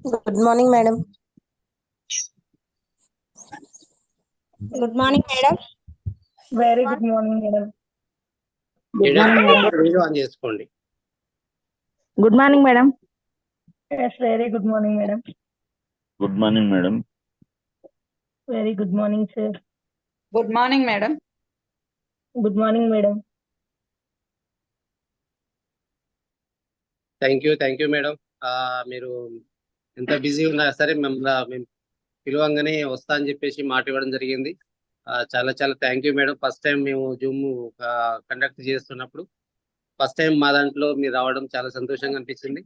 Good morning, madam. Good morning, madam. Very good morning, madam. Good madam morning, madam. Video on చేసుకోండి. Good morning, madam. Yes, very good morning, madam. Good morning, madam. Very good morning, sir. Good morning, madam. Good morning, madam. Thank you madam. మీరు ఎంత busy ఉన్నా సరే మేము పిలవంగానే వస్తా అని చెప్పేసి మాట ఇవ్వడం జరిగింది. చాలా చాలా thank you madam. First time మేము జూమ్ కండక్ట్ చేస్తున్నప్పుడు ఫస్ట్ టైం మా దాంట్లో మీరు రావడం చాలా సంతోషంగా అనిపించింది.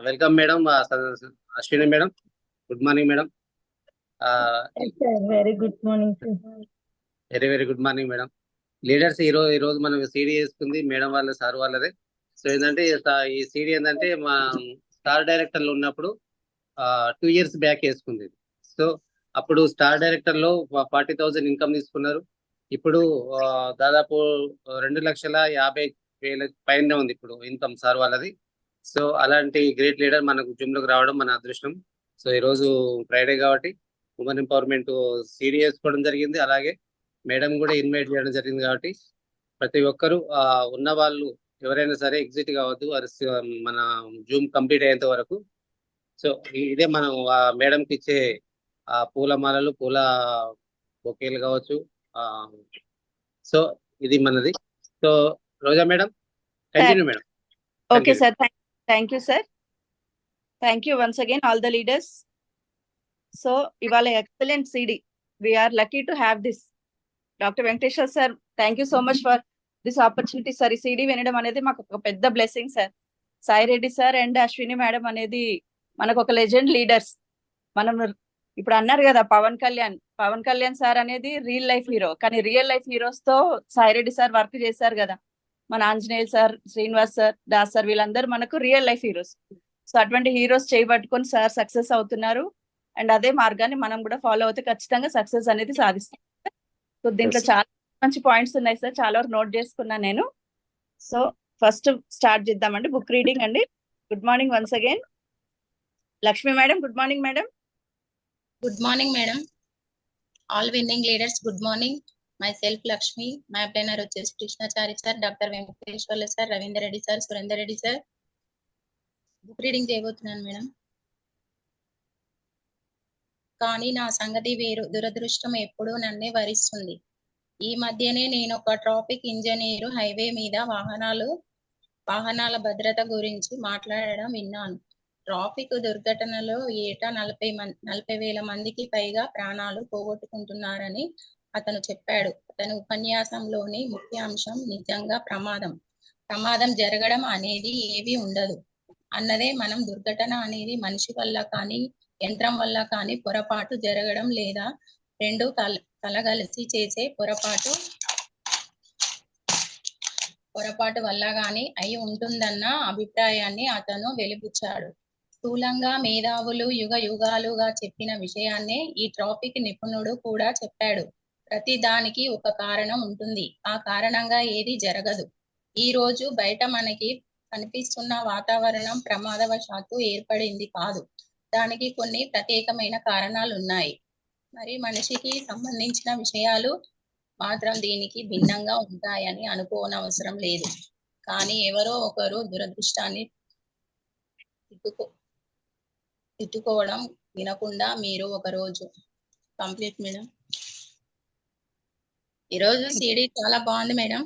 Welcome madam. Ashwini madam, good morning madam. Yes, sir. Very good morning, sir. Very good morning madam. Leaders ఈ రోజు మనం సీడీ వేసుకుంది మేడం వాళ్ళ సార్ వాళ్ళదే. సో ఏంటంటే ఈ సీడీ ఏంటంటే మా స్టార్ డైరెక్టర్లు ఉన్నప్పుడు 2 years బ్యాక్ వేసుకుంది. సో అప్పుడు స్టార్ డైరెక్టర్ లో 40,000 ఇన్కమ్ తీసుకున్నారు. ఇప్పుడు దాదాపు 2,50,000 పైన ఉంది ఇప్పుడు ఇన్కమ్ సార్ వాళ్ళది. సో అలాంటి గ్రేట్ లీడర్ మనకు జూమ్ లోకి రావడం మన అదృష్టం. సో ఈ రోజు ఫ్రైడే కాబట్టి ఉమెన్ ఎంపవర్మెంట్ సీడీ వేసుకోవడం జరిగింది. అలాగే మేడం కూడా ఇన్వైట్ చేయడం జరిగింది కాబట్టి ప్రతి ఒక్కరు ఉన్న వాళ్ళు ఎవరైనా సరే ఎగ్జిట్ కావద్దు మన జూమ్ కంప్లీట్ అయ్యేంత వరకు. సో ఇదే మనం మేడంకి ఇచ్చే పూల మాలలు, పూల బొకేలు కావచ్చు. సో ఇది మనది. So Roja madam, continue madam. Okay, sir. Thank you, sir. Thank you once again, all the leaders. So, Ivala excellent CD. We are lucky to have this. Dr. Venkateshwar sir, thank you so much for this opportunity, sir. ఈ CD వినడం అనేది మాకు ఒక పెద్ద blessing sir. Sai Reddy sir and Ashwini madam అనేది మనకు ఒక legend leaders. మనం ఇప్పుడు అన్నారు కదా పవన్ కళ్యాణ్ సార్ అనేది రియల్ లైఫ్ హీరో, కానీ రియల్ లైఫ్ హీరోస్ తో సాయి రెడ్డి సార్ వర్క్ చేశారు కదా. మన Anjaneyulu sir, Srinivas sir, Das sir, వీళ్ళందరూ మనకు రియల్ లైఫ్ హీరోస్. సో అటువంటి హీరోస్ చేయబట్టుకొని సార్ సక్సెస్ అవుతున్నారు. అండ్ అదే మార్గాన్ని మనం కూడా ఫాలో అవుతే ఖచ్చితంగా సక్సెస్ అనేది సాధిస్తాం. సో దీంట్లో చాలా మంచి పాయింట్స్ ఉన్నాయి సార్, చాలా వరకు నోట్ చేసుకున్నాను నేను. సో ఫస్ట్ స్టార్ట్ చేద్దామండి బుక్ రీడింగ్ అండి. Good morning once again. Lakshmi madam, good morning madam. Good morning, madam. All winning leaders, good morning. Myself, Lakshmi. My planner is Krishnachari sir, Dr. Venkateshwar sir, Ravindra Reddy sir, Surendra Reddy sir. Book reading చేయబోతున్నాను madam. కానీ నా సంగతి వేరు, దురదృష్టం ఎప్పుడూ నన్నే వరిస్తుంది. ఈ మధ్యనే నేను ఒక ట్రాఫిక్ ఇంజనీరు హైవే మీద వాహనాల భద్రత గురించి మాట్లాడడం విన్నాను. ట్రాఫిక్ దుర్ఘటనలో ఏటా 40,000 మందికి పైగా ప్రాణాలు పోగొట్టుకుంటున్నారని అతను చెప్పాడు. అతని ఉపన్యాసంలోని ముఖ్య అంశం నిజంగా ప్రమాదం జరగడం అనేది ఏవి ఉండదు అన్నదే. మనం దుర్ఘటన అనేది మనిషి వల్ల కానీ యంత్రం వల్ల కానీ పొరపాటు జరగడం లేదా రెండు కలగలిసి చేసే పొరపాటు వల్ల గాని అయి ఉంటుందన్న అభిప్రాయాన్ని అతను వెలిబుచ్చాడు. స్థూలంగా మేధావులు యుగాలుగా చెప్పిన విషయాన్నే ఈ ట్రాఫిక్ నిపుణుడు కూడా చెప్పాడు. ప్రతి దానికి ఒక కారణం ఉంటుంది. ఆ కారణంగా ఏది జరగదు. ఈ రోజు బయట మనకి కనిపిస్తున్న వాతావరణం ప్రమాదవశాత్తు ఏర్పడింది కాదు. దానికి కొన్ని ప్రత్యేకమైన కారణాలు ఉన్నాయి. మరి మనిషికి సంబంధించిన విషయాలు మాత్రం దీనికి భిన్నంగా ఉంటాయని అనుకోనవసరం లేదు. కానీ ఎవరో ఒకరు దురదృష్టాన్ని తిట్టుకోవడం వినకుండా మీరు ఒక రోజు కంప్లీట్ మేడం. ఈరోజు సిడి చాలా బాగుంది madam.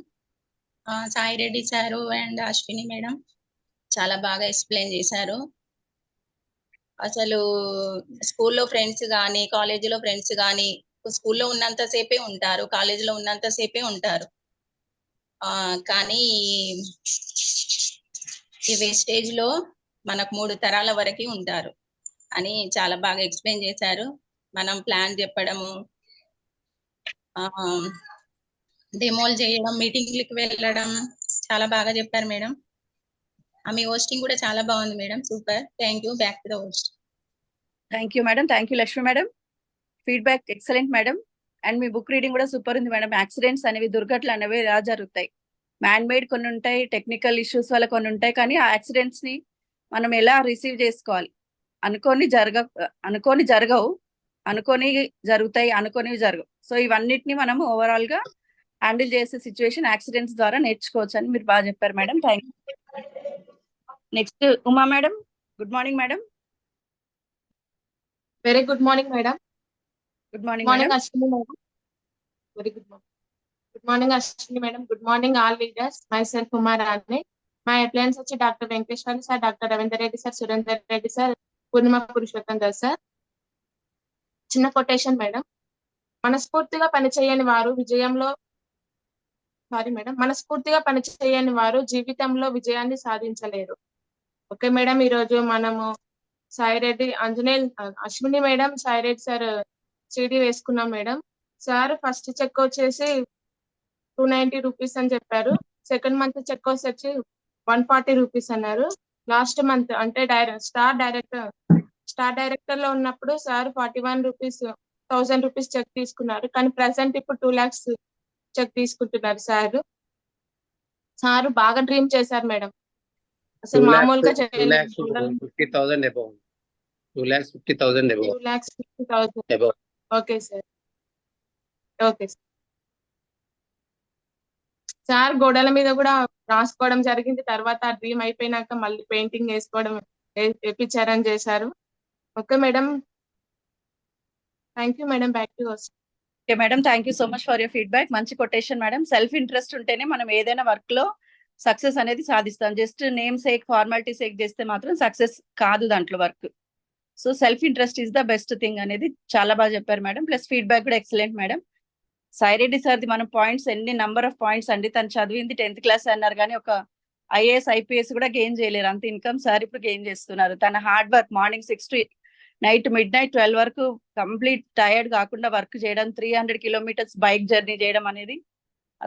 Sai Reddy sir and Ashwini madam చాలా బాగా ఎక్స్ప్లెయిన్ చేశారు. అసలు స్కూల్లో ఫ్రెండ్స్ కానీ కాలేజీలో ఫ్రెండ్స్ కానీ స్కూల్లో ఉన్నంతసేపే ఉంటారు, కాలేజీలో ఉన్నంతసేపే ఉంటారు. కానీ ఈ వేస్టేజ్ లో మనకు 3 తరాల వరకు ఉంటారు అని చాలా బాగా ఎక్స్ప్లెయిన్ చేశారు. మనం ప్లాన్ చెప్పడము, డెమోలు చేయడం, మీటింగ్లకు వెళ్ళడం చాలా బాగా చెప్పారు మేడం. మీ హోస్టింగ్ కూడా చాలా బాగుంది madam. Super. Thank you. Back to the host. Thank you madam. Thank you Lakshmi madam. Feedback excellent madam. And me book reading కూడా సూపర్ ఉంది మేడం. యాక్సిడెంట్స్ అనేవి, దుర్ఘటనలు అనేవి ఎలా జరుగుతాయి, మ్యాన్ మేడ్ కొన్ని ఉంటాయి, టెక్నికల్ ఇష్యూస్ వల్ల కొన్ని ఉంటాయి, కానీ ఆ యాక్సిడెంట్స్ ని మనం ఎలా రిసీవ్ చేసుకోవాలి, అనుకోని జరగవు, అనుకోని జరుగుతాయి, అనుకోనివి జరగవు. సో ఇవన్నిటిని మనం ఓవరాల్ గా హ్యాండిల్ చేసే సిచ్యువేషన్ యాక్సిడెంట్స్ ద్వారా నేర్చుకోవచ్చు అని మీరు బాగా చెప్పారు madam. Thank you. Next Uma madam. Good morning madam. Very good morning, madam. Good morning Morning, madam. Ashwini, madam. Very good morning. Good morning, Ashwini, madam. Good morning, all leaders. Myself, Uma Rane. My appliance వచ్చి doctor Venkateswara sir, doctor Ravinder Reddy sir, Surender Reddy sir, Purnima Purushottam Das sir. చిన్న quotation madam. మనస్ఫూర్తిగా పనిచేయని వారు మనస్ఫూర్తిగా పనిచేయని వారు జీవితంలో విజయాన్ని సాధించలేరు. ఓకే మేడం, ఈ రోజు మనము Sai Reddy Ashwini madam, Sai Reddy sir CD వేసుకున్నాం మేడం. సార్ ఫస్ట్ చెక్ వచ్చేసి 290 రూపీస్ అని చెప్పారు. సెకండ్ మంత్ చెక్ వచ్చి 140 రూపీస్ అన్నారు. లాస్ట్ మంత్ అంటే స్టార్ డైరెక్టర్ లో ఉన్నప్పుడు సార్ 41 రూపీస్ 1000 రూపీస్ చెక్ తీసుకున్నారు. కానీ ప్రెసెంట్ ఇప్పుడు 2 lakhs చెక్ తీసుకుంటున్నారు సార్. సార్ బాగా డ్రీమ్ చేశారు మేడం, అసలు మామూలుగా చేయలేదు. 2,50,000 above. 2,50,000 above. 2,50,000. Above. Okay sir. Okay sir, గోడల మీద కూడా రాసుకోవడం జరిగింది. తర్వాత ఆ డ్రీమ్ అయిపోయినాక మళ్ళీ పెయింటింగ్ వేపించారని చేశారు. Okay madam, thank you madam. Back to work. Okay madam, thank you so much for your feedback. మంచి కొటేషన్ మేడం. సెల్ఫ్ ఇంట్రెస్ట్ ఉంటేనే మనం ఏదైనా వర్క్ లో సక్సెస్ అనేది సాధిస్తాం. Just name sake, formality sake చేస్తే మాత్రం సక్సెస్ కాదు దాంట్లో work. So self interest is the best thing అనేది చాలా బాగా చెప్పారు మేడం. ప్లస్ ఫీడ్బ్యాక్ కూడా ఎక్సలెంట్ మేడం. సాయిరెడ్డి సార్ది మనం పాయింట్స్, ఎన్ని నంబర్ ఆఫ్ పాయింట్స్ అండి. తను చదివింది 10th క్లాస్ అన్నారు, కానీ ఒక ఐఏఎస్ ఐపీఎస్ కూడా గెయిన్ చేయలేరు అంత ఇన్కమ్ సార్ ఇప్పుడు గెయిన్ చేస్తున్నారు. తన hard work morning 6 to night midnight 12 వరకు కంప్లీట్ టైర్డ్ కాకుండా వర్క్ చేయడం, 300 kilometers బైక్ జర్నీ చేయడం అనేది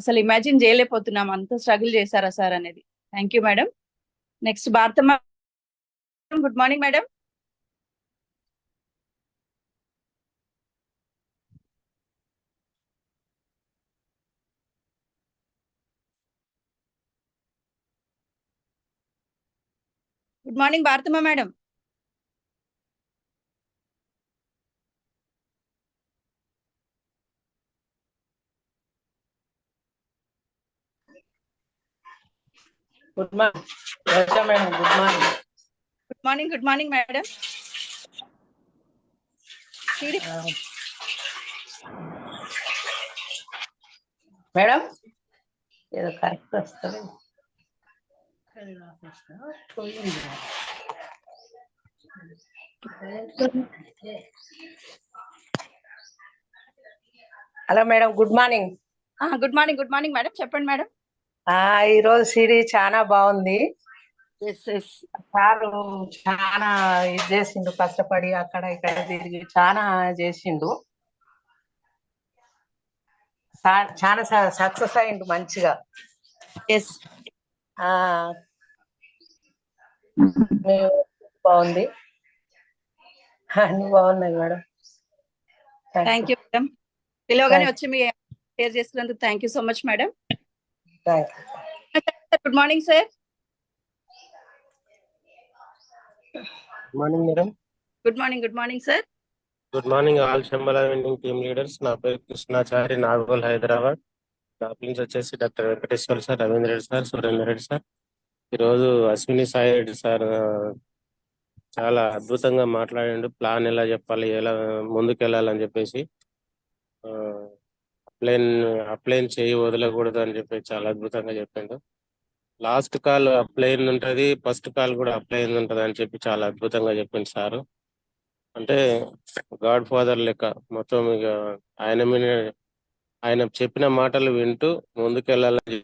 అసలు ఇమాజిన్ చేయలేకపోతున్నాం. అంత స్ట్రగుల్ చేశారా సార్ అనేది. Thank you madam. Next Bharathamma. Good morning madam. Good morning Bharathamma madam. Good morning madam. Good morning. Good morning madam. Madam ఏదో కరెక్ట్ వస్తుంది. Hello madam, good morning. Good morning madam. చెప్పండి మేడం. ఈ రోజు CD చాలా బాగుంది. Yes sir చాలా ఇది చేసిండు, కష్టపడి అక్కడ ఇక్కడ తిరిగి చాలా చేసిండు. చాలా సక్సెస్ అయిండు మంచిగా. ఎస్ బాగుంది, అన్ని బాగున్నాయి మేడం. Thank you madam. పిలవగానే వచ్చి మీ షేర్ చేసుకున్నందుకు thank you so much madam. Good morning sir. Good morning madam. Good morning sir. Good morning all Shambala winning team leaders. నా పేరు కృష్ణాచారి, నాగోల్, హైదరాబాద్. నా ప్రిన్స్ వచ్చేసి doctor Venkateswara sir, Ravindra Reddy sir, Surender Reddy sir. ఈరోజు అశ్విని సాయి రెడ్డి సార్ చాలా అద్భుతంగా మాట్లాడిండు. ప్లాన్ ఎలా చెప్పాలి, ఎలా ముందుకు వెళ్ళాలని చెప్పేసి, అప్లైన్ చేయి వదలకూడదు అని చెప్పి చాలా అద్భుతంగా చెప్పిండు. లాస్ట్ కాల్ అప్లైన్ ఉంటది, ఫస్ట్ కాల్ కూడా అప్లైన్ ఉంటది అని చెప్పి చాలా అద్భుతంగా చెప్పింది సారు. అంటే గాడ్ ఫాదర్ లెక్క మొత్తం ఇక ఆయన చెప్పిన మాటలు వింటూ ముందుకెళ్ళాలని.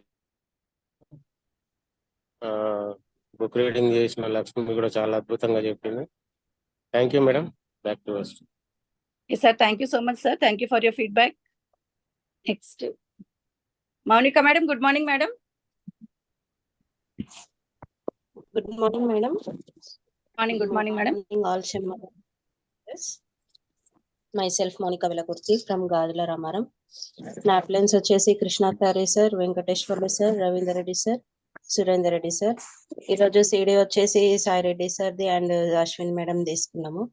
బుక్ రీడింగ్ చేసిన లక్ష్మి కూడా చాలా అద్భుతంగా చెప్పింది. Thank you madam. Back to work. Sir thank you so much sir. Thank you for your feedback. Next Mounika madam. Good morning madam. Good morning, madam. Good morning, madam. All Shemara. Yes. Myself, Monica Velakurti from Gadula Ramaram. నా అప్లైన్స్ వచ్చేసి Krishnachari sir, Venkateswarlu sir, Ravinder Reddy sir, Surender Reddy sir. ఈరోజు CD వచ్చేసి Sai Reddy సార్ది and Ashwin madam తీసుకున్నాము.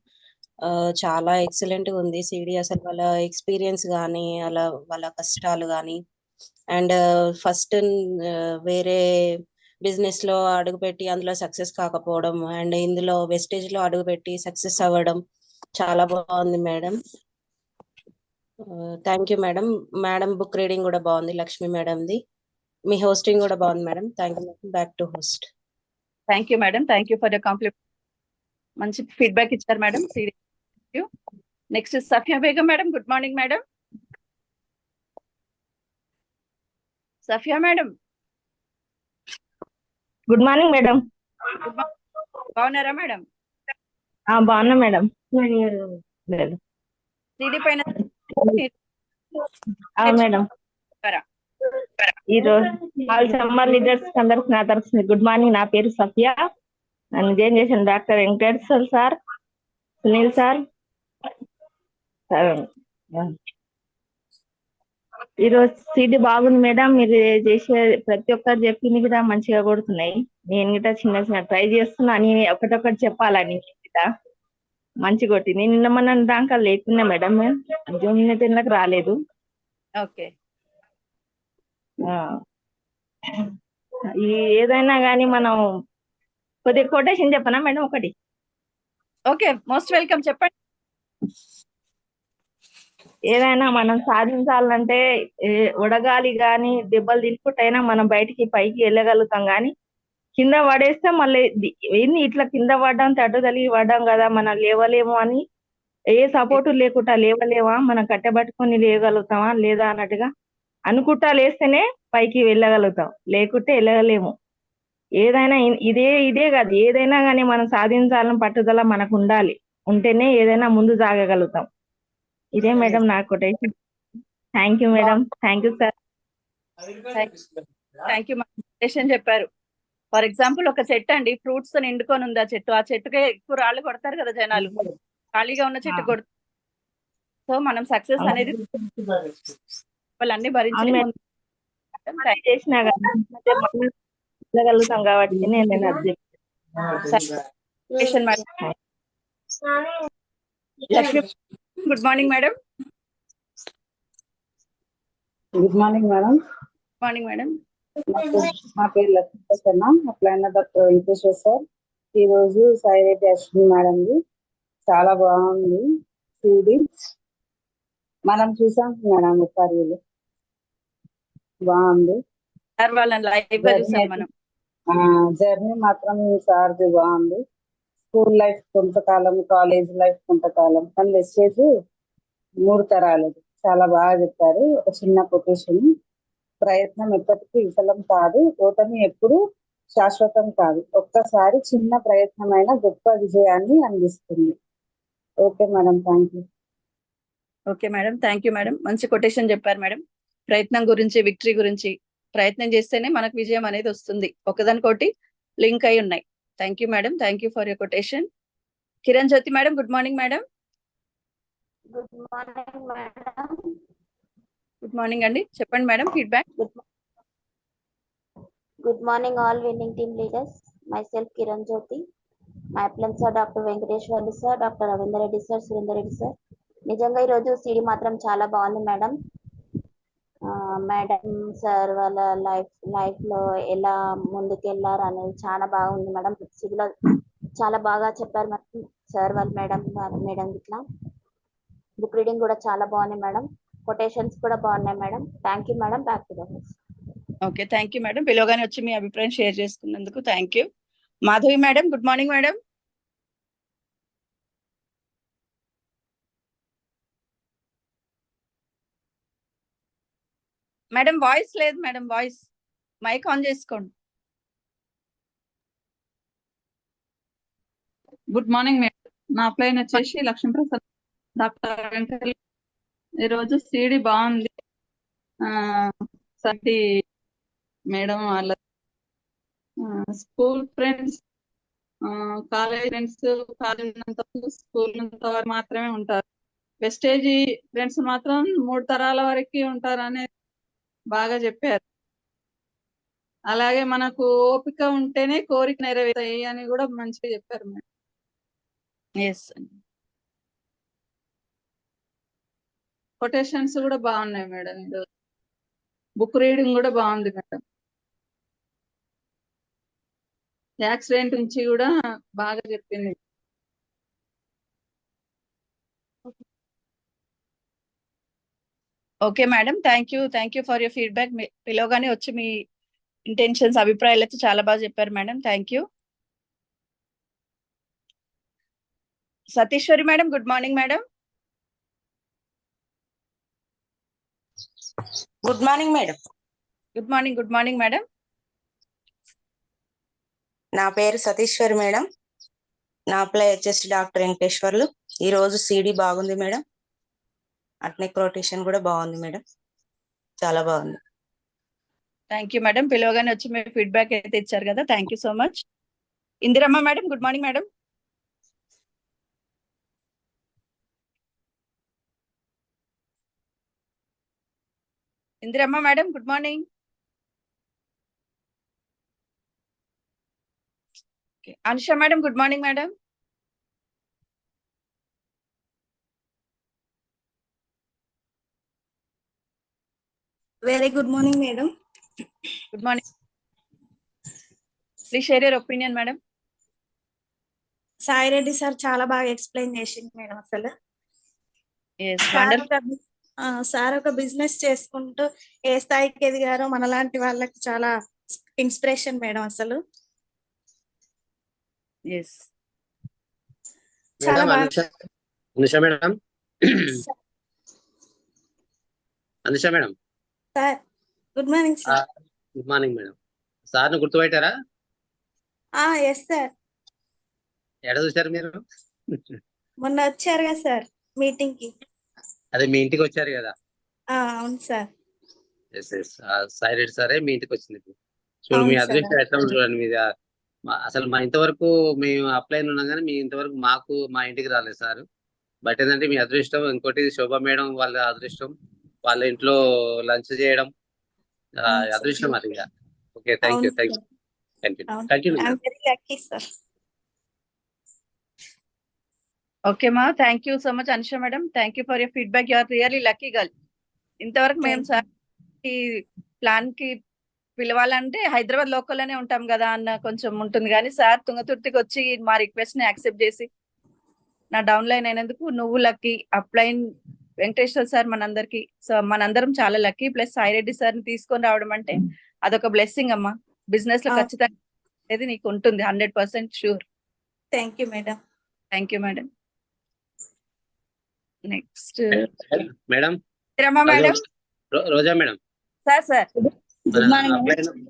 చాలా excellent గా ఉంది CD. అసలు వాళ్ళ ఎక్స్పీరియన్స్ కానీ అలా వాళ్ళ కష్టాలు కానీ అండ్ ఫస్ట్ వేరే బిజినెస్ లో అడుగుపెట్టి అందులో సక్సెస్ కాకపోవడం అండ్ ఇందులో వెస్టేజ్ లో అడుగుపెట్టి సక్సెస్ అవ్వడం చాలా బాగుంది madam. Thank you madam. Madam book reading కూడా బాగుంది, లక్ష్మి మేడంది. మీ హోస్టింగ్ కూడా బాగుంది madam. Thank you madam. Back to host. Thank you madam. Thank you for the complement. మంచి ఫీడ్బ్యాక్ ఇచ్చారు madam. Next Safia Begum madam. Good morning madam. Safia madam. Good morning madam. బాగున్నారా madam? బాగున్నా madam. CD పైన madam ఈ రోజు all summer leaders అందరికి నా తరఫున గుడ్ మార్నింగ్. నా పేరు సఫియా. నన్ను జాయిన్ చేసిన doctor Venkateswara sir, Sunil sir. ఈరోజు సిడి బాగుంది మేడం. మీరు చేసే ప్రతి ఒక్కరు చెప్పింది కూడా మంచిగా కొడుతున్నాయి. నేను గిట్ట చిన్న చిన్న ట్రై చేస్తున్నా అని ఒకటొకటి చెప్పాలని గిట్ట మంచి కొట్టింది. నిన్న మన దాకా లేకున్నా మేడం, జూన్ 10లకు రాలేదు. ఓకే. ఏదైనా కానీ మనం కొద్దిగా కొటేషన్ చెప్పనా మేడం ఒకటి? ఓకే, మోస్ట్ వెల్కమ్, చెప్పండి. ఏదైనా మనం సాధించాలంటే వడగాలి గాని దెబ్బలు తినుకుంటైనా మనం బయటికి పైకి వెళ్ళగలుగుతాం. కానీ కింద పడేస్తే మళ్ళీ ఏంది ఇట్లా కింద పడ్డాం, తట్టు తలిగి పడ్డాం కదా, మనం లేవలేము అని ఏ సపోర్టు లేకుండా లేవలేమా, మనం కట్టబట్టుకొని లేవగలుగుతామా లేదా అన్నట్టుగా అనుకుంటా లేస్తేనే పైకి వెళ్ళగలుగుతాం, లేకుంటే వెళ్ళగలేము. ఏదైనా ఇదే కాదు, ఏదైనా కానీ మనం సాధించాలని పట్టుదల మనకు ఉండాలి. ఉంటేనే ఏదైనా ముందు సాగగలుగుతాం. ఇదే మేడం నాకు quotation. Thank you madam. Thank you sir. Thank you quotation చెప్పారు. ఫర్ ఎగ్జాంపుల్ ఒక చెట్టు అండి, ఫ్రూట్స్ తో నిండుకొని ఉంది ఆ చెట్టు. ఆ చెట్టుకే ఎక్కువ రాళ్ళు కొడతారు కదా జనాలు, ఖాళీగా ఉన్న చెట్టు కొడతారు. సో మనం సక్సెస్ అనేది వాళ్ళన్నీ భరించి చేసినా వెళ్ళగలుగుతాం కాబట్టి నేను అది Lakshmi. Good morning madam. Good morning madam. Good morning madam. నా పేరు లక్ష్మీ ప్రసన్న, అప్లైన డాక్టర్ వెంకటేశ్వర సార్. ఈ రోజు సాయి రెడ్డి అశ్విని మేడంది చాలా బాగుంది సిడి. మనం చూసాం మేడం ఒకసారి, బాగుంది. జర్నీ మాత్రం సార్ది బాగుంది. స్కూల్ లైఫ్ కొంతకాలం, కాలేజ్ లైఫ్ కొంతకాలం, కానీ మెసేజ్ 3 తరాలు. చాలా బాగా చెప్పారు. ఒక చిన్న కొటేషన్: ప్రయత్నం ఎప్పటికీ విఫలం కాదు, ఓటమి ఎప్పుడు శాశ్వతం కాదు, ఒక్కసారి చిన్న ప్రయత్నమైన గొప్ప విజయాన్ని అందిస్తుంది. Okay madam, thank you. Okay madam, thank you madam. మంచి కొటేషన్ చెప్పారు మేడం. ప్రయత్నం గురించి, విక్టరీ గురించి. ప్రయత్నం చేస్తేనే మనకు విజయం అనేది వస్తుంది. ఒకదానికోటి లింక్ అయి ఉన్నాయి. Thank you madam. Thank you for your quotation. Kiran Jyothi madam. Good morning madam. Good morning madam. Good morning అండి, చెప్పండి madam feedback. Good morning all winning team leaders. My self Kiran Jyothi. My uplines sir doctor Venkateswarlu sir, doctor Ravinder Reddy sir, Surender Reddy sir. నిజంగా ఈరోజు CD మాత్రం చాలా బాగుంది madam. Madam sir వాళ్ళ life లో ఎలా ముందుకెళ్ళారు అనేది చాలా బాగుంది మేడం. సిడిలో చాలా బాగా చెప్పారు మేడం సార్ వాళ్ళు, మేడం ఇట్లా బుక్ రీడింగ్ కూడా చాలా బాగుంది మేడం. కొటేషన్స్ కూడా బాగున్నాయి madam. Thank you madam. Back to the house. Okay, thank you madam. పిలవగానే వచ్చి మీ అభిప్రాయం షేర్ చేసుకున్నందుకు thank you. Madhavi madam. Good morning madam. Madam voice లేదు మేడం, వాయిస్ మైక్ ఆన్ చేసుకోండి. Good morning madam. నా అప్లైన్ వచ్చేసి లక్ష్మీ ప్రసాద్, డాక్టర్ వెంకట. ఈరోజు సిడి బాగుంది. సతి మేడం వాళ్ళ school friends, college friends college school మాత్రమే ఉంటారు. వెస్టేజీ ఫ్రెండ్స్ మాత్రం 3 తరాల వరకు ఉంటారు అనేది బాగా చెప్పారు. అలాగే మనకు ఓపిక ఉంటేనే కోరిక నెరవేరుతాయి అని కూడా మంచిగా చెప్పారు మేడం. ఎస్ కొటేషన్స్ కూడా బాగున్నాయి మేడం. ఇది బుక్ రీడింగ్ కూడా బాగుంది మేడం. యాక్సిడెంట్ నుంచి కూడా బాగా చెప్పింది. Okay madam, thank you for your feedback. పిలవగానే వచ్చి మీ ఇంటెన్షన్స్ అభిప్రాయాలు అయితే చాలా బాగా చెప్పారు madam. Thank you. Satishwari madam, good morning madam. Good morning madam. Good morning madam. నా పేరు సతీశ్వరి మేడం. నా అప్లై వచ్చేసి డాక్టర్ వెంకటేశ్వర్లు. ఈ రోజు సిడి బాగుంది మేడం. అట్నే క్రోటేషన్ కూడా బాగుంది మేడం, చాలా బాగుంది. థ్యాంక్ యూ మేడం, పిలవగానే వచ్చి మీ ఫీడ్బ్యాక్ అయితే ఇచ్చారు కదా, thank you so much. Indiramma madam, good morning madam. Indiramma madam, good morning. Anusha madam, good morning madam. Very good morning madam. Good morning. Please share your opinion madam. Sai Reddy sir చాలా బాగా explain చేసింది madam. అసలు ఎస్ సార్ ఒక business చేసుకుంటూ ఏ స్థాయికి ఎదిగారో మనలాంటి వాళ్ళకి చాలా ఇన్స్పిరేషన్ మేడం. అసలు ఎస్ చాలా బాగా Anusha madam. Anusha madam, sir good morning sir. Good morning madam. సార్ను గుర్తుపెట్టారా? Yes sir. ఎక్కడ చూసారు మీరు? మొన్న వచ్చారు కదా సార్ మీటింగ్ కి. అదే మీ ఇంటికి వచ్చారు కదా? అవును sir. Yes yes, Sai Reddy సారే మీ ఇంటికి వచ్చింది. చూడు మీ అవును సార్. అదృష్టం ఎట్లా ఉంది చూడండి మీద. అసలు మా ఇంతవరకు మేము అప్లై ఉన్నాం కానీ మీ ఇంతవరకు మా ఇంటికి రాలేదు సార్. బట్ ఏంటంటే మీ అదృష్టం. ఇంకోటి శోభ మేడం వాళ్ళ అదృష్టం, వాళ్ళ ఇంట్లో లంచ్ చేయడం అవును సార్. అదృష్టం అది. ఓకే, థ్యాంక్ యూ అవును thank you sir. Thank you అవును. Thank you I'm madam. Very lucky sir. Okay మా, thank you so much Anusha madam. Thank you for your feedback. You are really lucky girl. ఇంతవరకు మేము sir ఈ plan కి పిలవాలంటే హైదరాబాద్ లోకల్లోనే ఉంటాం కదా అన్న కొంచెం ఉంటుంది, కానీ సార్ తుంగతుర్తికి వచ్చి మా రిక్వెస్ట్ ని యాక్సెప్ట్ చేసి నా డౌన్ లైన్ అయినందుకు నువ్వు లక్కీ. అప్లైన్ వెంకటేశ్వర సార్ మనందరికి, సో మనందరం చాలా lucky. Plus Sai Reddy sir ని తీసుకొని రావడం అంటే అదొక బ్లెస్సింగ్ అమ్మా. బిజినెస్ లో ఖచ్చితంగా అనేది నీకు ఉంటుంది 100% sure. Thank you madam. Thank you madam. Next madam, Rama madam. Roja madam. Sir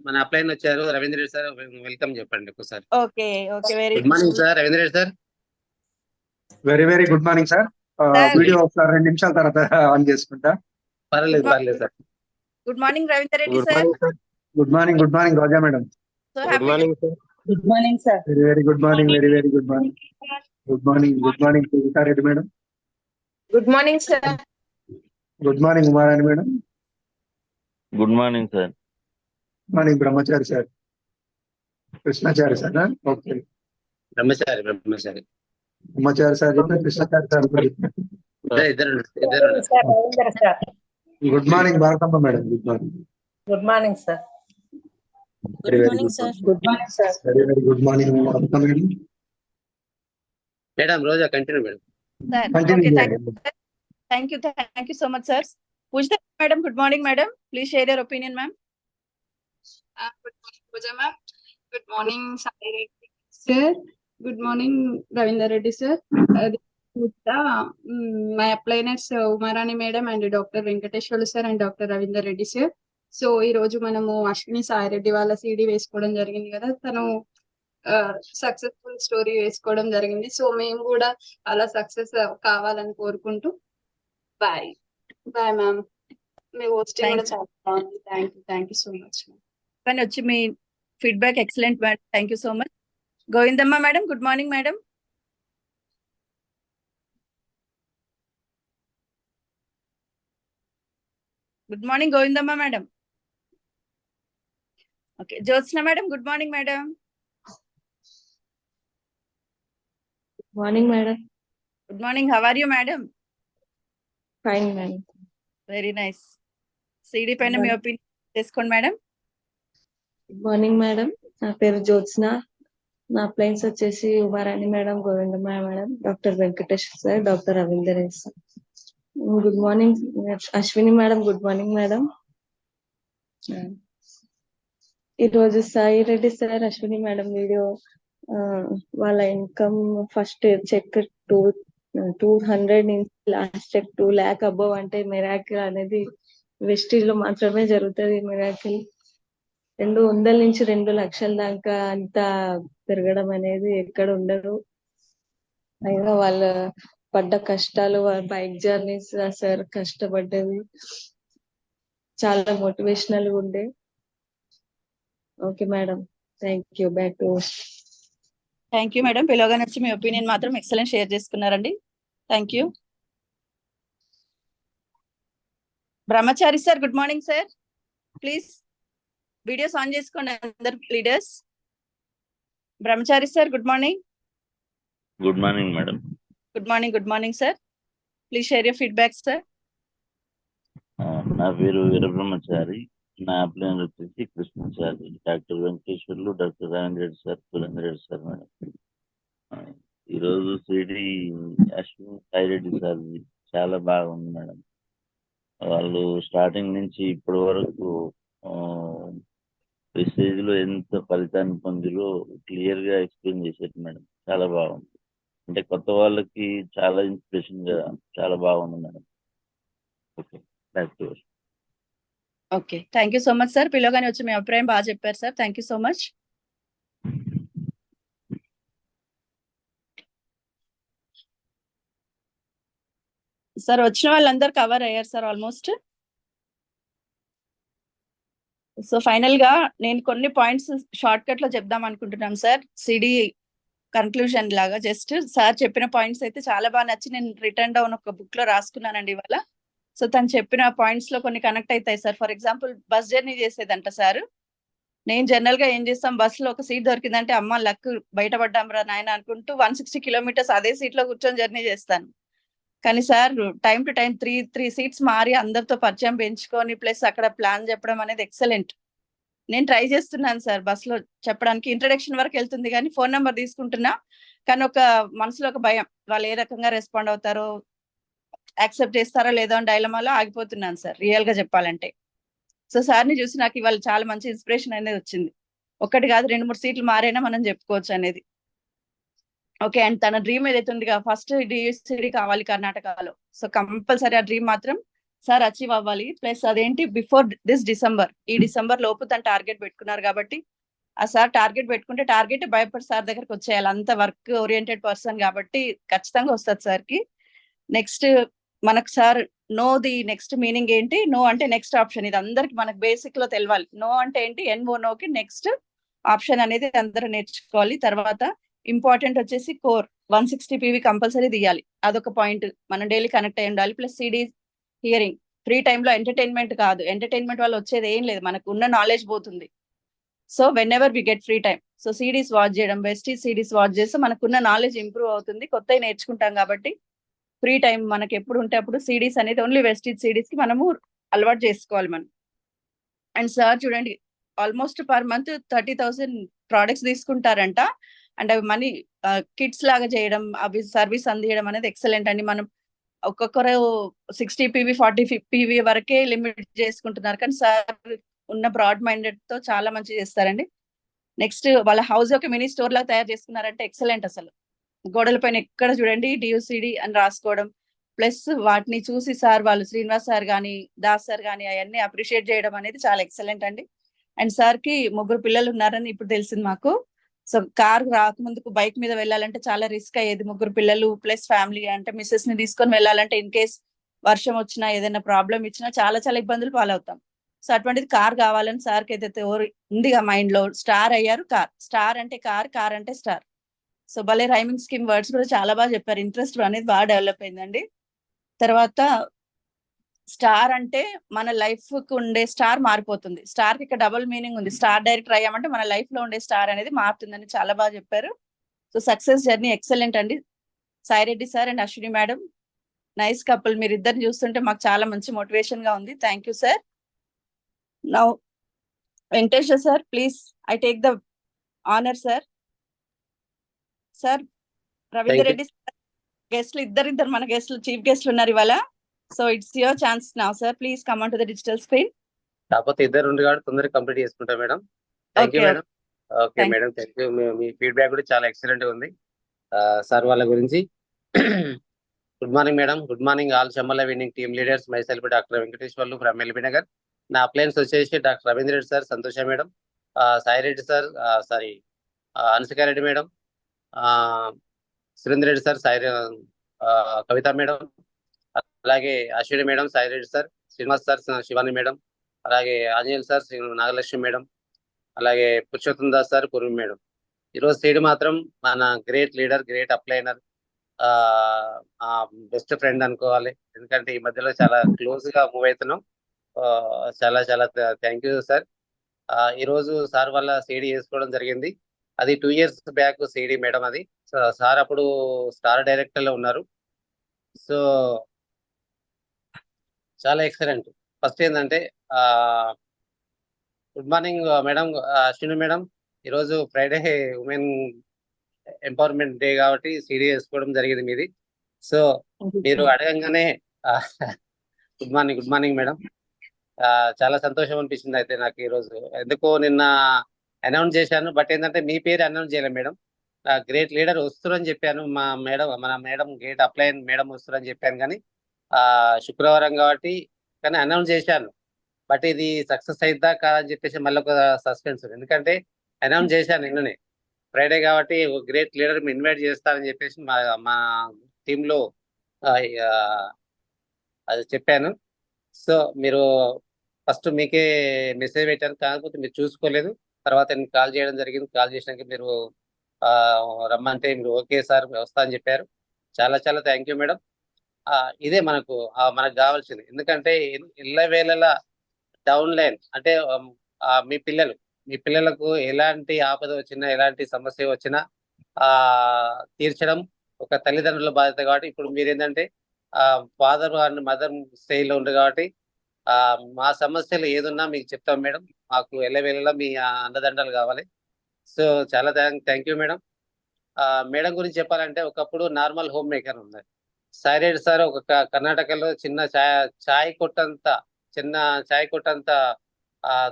మన అప్లైన్ వచ్చారు రవీంద్ర రెడ్డి సార్. వెల్కమ్ చెప్పండి ఒకసారి. Okay very good morning sir Ravindra Reddy sir. Very good morning sir. Video ఒకసారి 2 నిమిషాల తర్వాత ఆన్ చేసుకుంటా. పర్లేదు sir. Good morning Ravindra Reddy sir. Good morning Roja madam. Good morning sir. Good morning sir. Very good morning. Very good morning. Good morning Sunitha Reddy madam. Good morning sir. Good morning Umarani madam. Good morning sir. Morning Brahmachari sir. Krishnachari sir. Okay, Brahmachari Brahmachari sir, Krishnachari sir. ఇద్దరు. Good morning Bharathamma madam. Good morning. Good morning sir. Good morning sir. Good morning sir. Very good morning madam. Madam Roja continue madam. Thank you so much sir. Poojitha madam, good morning madam. Please share your opinion ma'am. Good morning, Pooja ma'am. Good morning, Sai Reddy sir. Good morning, Ravindra Reddy sir. My appliers Umarani madam and Dr. Venkateshwar sir and Dr. Ravindra Reddy sir. So ఈ రోజు మనము అశ్విని సాయి రెడ్డి వాళ్ళ CD వేసుకోవడం జరిగింది కదా, తను successful story వేసుకోవడం జరిగింది. సో మేము కూడా అలా సక్సెస్ కావాలని కోరుకుంటూ బాయ్ మ్యామ్. మీ హోస్టింగ్ కూడా చాలా బాగుంది. Thank you so much. కానీ వచ్చి మీ feedback excellent madam. Thank you so much. Govindamma madam, good morning madam. Good morning Govindamma madam. Okay, Jyotsna madam, good morning madam. Morning madam. Good morning, how are you madam? Fine madam. Very nice. CD పైన మీ opinion చేసుకోండి madam. Good morning madam. నా పేరు జ్యోత్స్న. నా uplines వచ్చేసి Umarani madam, Govindamma madam, doctor Venkatesh sir, doctor Ravinder sir. Good morning Ashwini madam. Good morning madam. ఈరోజు Sai Reddy sir, Ashwini madam video వాళ్ళ income first check 200 నుంచి లాస్ట్ చెక్ 2 lakh అబోవ్ అంటే మిరాకిల్ అనేది వెస్టీజ్ లో మాత్రమే జరుగుతుంది. మిరాకిల్ 200 నుంచి 2 లక్షల దాకా అంత పెరగడం అనేది ఎక్కడ ఉండదు. అయినా వాళ్ళ పడ్డ కష్టాలు, వాళ్ళ బైక్ జర్నీస్ సార్ కష్టపడ్డది చాలా మోటివేషనల్ ఉండే. Okay madam, thank you. Back to thank you madam. పిలవగానే వచ్చి మీ ఒపీనియన్ మాత్రం ఎక్సలెంట్ షేర్ చేసుకున్నారండి. Thank you. Brahmachari sir, good morning sir. Please videos on చేసుకోండి అందరు leaders. Brahmachari sir, good morning. Good morning madam. Good morning sir. Please share your feedback sir. నా పేరు వీరబ్రహ్మచారి. నా అప్లైన్ వచ్చేసి Krishnachari. Doctor Venkateswarlu, doctor Ravindra Reddy sir, Surendra Reddy sir madam. ఈరోజు CD Ashwini Sai Reddy sir చాలా బాగుంది madam. వాళ్ళు స్టార్టింగ్ నుంచి ఇప్పటి వరకు ప్రెస్టేజ్ లో ఎంత ఫలితాన్ని పొందిలో క్లియర్ గా ఎక్స్ప్లెయిన్ చేశారు మేడం. చాలా బాగుంది. అంటే కొత్త వాళ్ళకి చాలా ఇన్స్పిరేషన్ గా చాలా బాగుంది madam. Okay, back to work. Okay, thank you so much sir. పిలవగానే వచ్చి మీ అభిప్రాయం బాగా చెప్పారు sir. Thank you so much. Sir వచ్చిన వాళ్ళందరూ కవర్ అయ్యారు సార్ ఆల్మోస్ట్. సో ఫైనల్ గా నేను కొన్ని పాయింట్స్ షార్ట్ కట్ లో చెప్దాం అనుకుంటున్నాం సార్. సిడి కన్క్లూజన్ లాగా జస్ట్ సార్ చెప్పిన పాయింట్స్ అయితే చాలా బాగా నచ్చి నేను రిటర్న్ డౌన్ ఒక బుక్ లో రాసుకున్నానండి ఇవాళ. సో తను చెప్పిన పాయింట్స్ లో కొన్ని కనెక్ట్ అవుతాయి sir. For example bus journey చేసేదంట సార్. నేను జనరల్ గా ఏం చేస్తాం, బస్సులో ఒక సీట్ దొరికిందంటే అమ్మ లక్ బయటపడ్డాం రా నాయన అనుకుంటూ 160 kilometers అదే సీట్ లో కూర్చొని జర్నీ చేస్తాను. కానీ sir time to time three seats మారి అందరితో పరిచయం పెంచుకొని ప్లస్ అక్కడ ప్లాన్ చెప్పడం అనేది ఎక్సలెంట్. నేను ట్రై చేస్తున్నాను సార్ బస్సులో చెప్పడానికి. ఇంట్రడక్షన్ వరకు వెళ్తుంది కానీ ఫోన్ నెంబర్ తీసుకుంటున్నా, కానీ ఒక మనసులో ఒక భయం, వాళ్ళు ఏ రకంగా రెస్పాండ్ అవుతారో, యాక్సెప్ట్ చేస్తారో లేదో అని డైలమాలో ఆగిపోతున్నాను సార్ రియల్ గా చెప్పాలంటే. సో సార్ని చూసి నాకు ఇవాళ చాలా మంచి ఇన్స్పిరేషన్ అనేది వచ్చింది. ఒకటి కాదు 2-3 సీట్లు మారైనా మనం చెప్పుకోవచ్చు అనేది. ఓకే, అండ్ తన డ్రీమ్ ఏదైతే ఉందిగా ఫస్ట్ డిఎస్సిడి కావాలి కర్ణాటకలో. సో కంపల్సరీ ఆ డ్రీమ్ మాత్రం సార్ అచీవ్ అవ్వాలి. ప్లస్ అదేంటి బిఫోర్ దిస్ డిసెంబర్, ఈ డిసెంబర్ లోపు తన టార్గెట్ పెట్టుకున్నారు కాబట్టి ఆ సార్ టార్గెట్ పెట్టుకుంటే టార్గెట్ భయపడి సార్ దగ్గరకు వచ్చేయాలి. అంత వర్క్ ఓరియంటెడ్ పర్సన్ కాబట్టి ఖచ్చితంగా వస్తుంది సార్కి. నెక్స్ట్ మనకు sir know the next meaning ఏంటి, నో అంటే నెక్స్ట్ ఆప్షన్. ఇది అందరికి మనకు బేసిక్ లో తెలవాలి. నో అంటే ఏంటి, ఎన్ఓ నోకి నెక్స్ట్ ఆప్షన్ అనేది అందరూ నేర్చుకోవాలి. తర్వాత ఇంపార్టెంట్ వచ్చేసి కోర్ 160 PV కంపల్సరీ తీయాలి. అదొక పాయింట్. మనం డైలీ కనెక్ట్ అయ్యి ఉండాలి. Plus CD hearing. ఫ్రీ టైంలో ఎంటర్టైన్మెంట్ కాదు, ఎంటర్టైన్మెంట్ వల్ల వచ్చేది ఏం లేదు, మనకు ఉన్న నాలెడ్జ్ పోతుంది. So whenever we get free time, so CDs watch చేయడం, వెస్టీజ్ సిడీస్ వాచ్ చేస్తే మనకున్న నాలెడ్జ్ ఇంప్రూవ్ అవుతుంది. కొత్తవి నేర్చుకుంటాం కాబట్టి ఫ్రీ టైం మనకి ఎప్పుడు ఉంటే అప్పుడు సిడీస్ అనేది ఓన్లీ వెస్టీజ్ సిడీస్ కి మనము అలవాటు చేసుకోవాలి మనం. అండ్ సార్ చూడండి ఆల్మోస్ట్ పర్ మంత్ 30,000 ప్రోడక్ట్స్ తీసుకుంటారంట. అండ్ అవి మనీ కిట్స్ లాగా చేయడం, అవి సర్వీస్ అందియడం అనేది ఎక్సలెంట్ అండి. మనం ఒక్కొక్కరు 60 PV 40 PV వరకే లిమిట్ చేసుకుంటున్నారు, కానీ సార్ ఉన్న బ్రాడ్ మైండెడ్ తో చాలా మంచి చేస్తారండి. నెక్స్ట్ వాళ్ళ హౌస్ ఒక మినీ స్టోర్ లాగా తయారు చేసుకున్నారంటే ఎక్సలెంట్. అసలు గోడల పైన ఎక్కడ చూడండి డియూసిడి అని రాసుకోవడం, ప్లస్ వాటిని చూసి సార్ వాళ్ళు శ్రీనివాస్ సార్ కానీ దాస్ సార్ కానీ అవన్నీ అప్రిషియేట్ చేయడం అనేది చాలా ఎక్సలెంట్ అండి. అండ్ సార్ కి 3 పిల్లలు ఉన్నారని ఇప్పుడు తెలిసింది మాకు. సో కార్ రాకముందుకు బైక్ మీద వెళ్ళాలంటే చాలా రిస్క్ అయ్యేది. 3 పిల్లలు ప్లస్ ఫ్యామిలీ అంటే మిస్సెస్ ని తీసుకొని వెళ్ళాలంటే ఇన్ కేస్ వర్షం వచ్చినా ఏదైనా ప్రాబ్లం ఇచ్చినా చాలా చాలా ఇబ్బందులు పాలవుతాం. సో అటువంటిది కార్ కావాలని సార్కి ఏదైతే ఉందిగా మైండ్ లో, స్టార్ అయ్యారు. కార్ స్టార్ అంటే కార్, కార్ అంటే స్టార్. సో భలే రైమింగ్ స్కీమ్ వర్డ్స్ కూడా చాలా బాగా చెప్పారు. ఇంట్రెస్ట్ అనేది బాగా డెవలప్ అయిందండి. తర్వాత స్టార్ అంటే మన లైఫ్ కు ఉండే స్టార్ మారిపోతుంది. స్టార్ కి ఇక్కడ డబుల్ మీనింగ్ ఉంది. స్టార్ డైరెక్టర్ అయ్యామంటే మన లైఫ్ లో ఉండే స్టార్ అనేది మారుతుందని చాలా బాగా చెప్పారు. సో సక్సెస్ జర్నీ ఎక్సలెంట్ అండి. Sai Reddy sir and Ashwini madam nice couple. మీరు ఇద్దరిని చూస్తుంటే మాకు చాలా మంచి మోటివేషన్ గా ఉంది. Thank you sir. Now Venkateswara sir please I take the honour sir. Sir Ravinder Reddy గెస్ట్లు ఇద్దరు మన గెస్ట్లు చీఫ్ గెస్ట్లు ఉన్నారు ఇవాళ. So it's your chance now sir. Please come on to the digital screen. కాకపోతే ఇద్దరు ఉండి కాబట్టి తొందరగా కంప్లీట్ చేసుకుంటాం madam. Thank you madam. Okay madam, thank you. మీ ఫీడ్బ్యాక్ కూడా చాలా ఎక్సలెంట్ గా ఉంది సార్ వాళ్ళ గురించి. Good morning madam. Good morning all Shambala winning team leaders. My self doctor Venkateswarlu from LB Nagar. నా అప్లయన్స్ వచ్చేసి doctor Ravindra Reddy sir, Santosha madam, Sai Reddy sir, sorry Anusika Reddy madam, Surendra Reddy sir, Kavitha madam, అలాగే Ashwini madam, Sai Reddy sir, Srinivas sir, Shivani madam, అలాగే ఆంజనేయులు సార్, నాగలక్ష్మి మేడం, అలాగే Purushottam Das sir, Purvi madam. ఈరోజు seed మాత్రం మన great leader, great upliner, best friend అనుకోవాలి. ఎందుకంటే ఈ మధ్యలో చాలా క్లోజ్ గా మూవ్ అవుతున్నాం. చాలా చాలా థ్యాంక్ యూ సార్. ఈరోజు సార్ వల్ల సీడీ వేసుకోవడం జరిగింది. అది 2 years బ్యాక్ సీడీ మేడం. అది సార్ అప్పుడు స్టార్ డైరెక్టర్ లో ఉన్నారు. సో చాలా ఎక్సలెంట్. ఫస్ట్ ఏంటంటే good morning madam, Ashwini madam. ఈరోజు ఫ్రైడే ఉమెన్ ఎంపవర్మెంట్ డే కాబట్టి సీడీ వేసుకోవడం జరిగింది మీది. సో మీరు అడగంగానే గుడ్ మార్నింగ్ మేడం. చాలా సంతోషం అనిపించింది అయితే నాకు ఈరోజు. ఎందుకో నిన్న అనౌన్స్ చేశాను, బట్ ఏంటంటే మీ పేరు అనౌన్స్ చేయలేదు మేడం. గ్రేట్ లీడర్ వస్తున్నారని చెప్పాను, మన మేడం గ్రేట్ అప్లైన్ మేడం వస్తున్నారని చెప్పాను. కానీ శుక్రవారం కాబట్టి కానీ అనౌన్స్ చేశాను, బట్ ఇది సక్సెస్ అయిద్దా కాదని చెప్పేసి మళ్ళీ ఒక సస్పెన్స్. ఎందుకంటే అనౌన్స్ చేశాను నిన్ననే, ఫ్రైడే కాబట్టి గ్రేట్ లీడర్ ఇన్వైట్ చేస్తానని చెప్పేసి మా టీంలో అది చెప్పాను. సో మీరు ఫస్ట్ మీకే మెసేజ్ పెట్టాను, కాకపోతే మీరు చూసుకోలేదు. తర్వాత నేను కాల్ చేయడం జరిగింది. కాల్ చేసినాక మీరు రమ్మంటే మీరు ఓకే సార్ వస్తా అని చెప్పారు. చాలా చాలా థ్యాంక్ యూ మేడం. ఇదే మనకు కావాల్సింది. ఎందుకంటే ఇళ్ళవేళలా డౌన్ లైన్ అంటే మీ పిల్లలకు ఎలాంటి ఆపద వచ్చినా, ఎలాంటి సమస్య వచ్చినా తీర్చడం ఒక తల్లిదండ్రుల బాధ్యత. కాబట్టి ఇప్పుడు మీరు ఏంటంటే ఫాదర్ అండ్ మదర్ స్టేజ్లో ఉంది కాబట్టి మా సమస్యలు ఏదున్నా మీకు చెప్తాం మేడం. మాకు ఎల్లవేళలా మీ అండదండలు కావాలి. సో చాలా థ్యాంక్ యూ మేడం. మేడం గురించి చెప్పాలంటే ఒకప్పుడు నార్మల్ హోమ్ మేకర్ ఉంది. సాయిరెడ్డి సార్ ఒక కర్ణాటకలో చిన్న చాయ్ కొట్టంత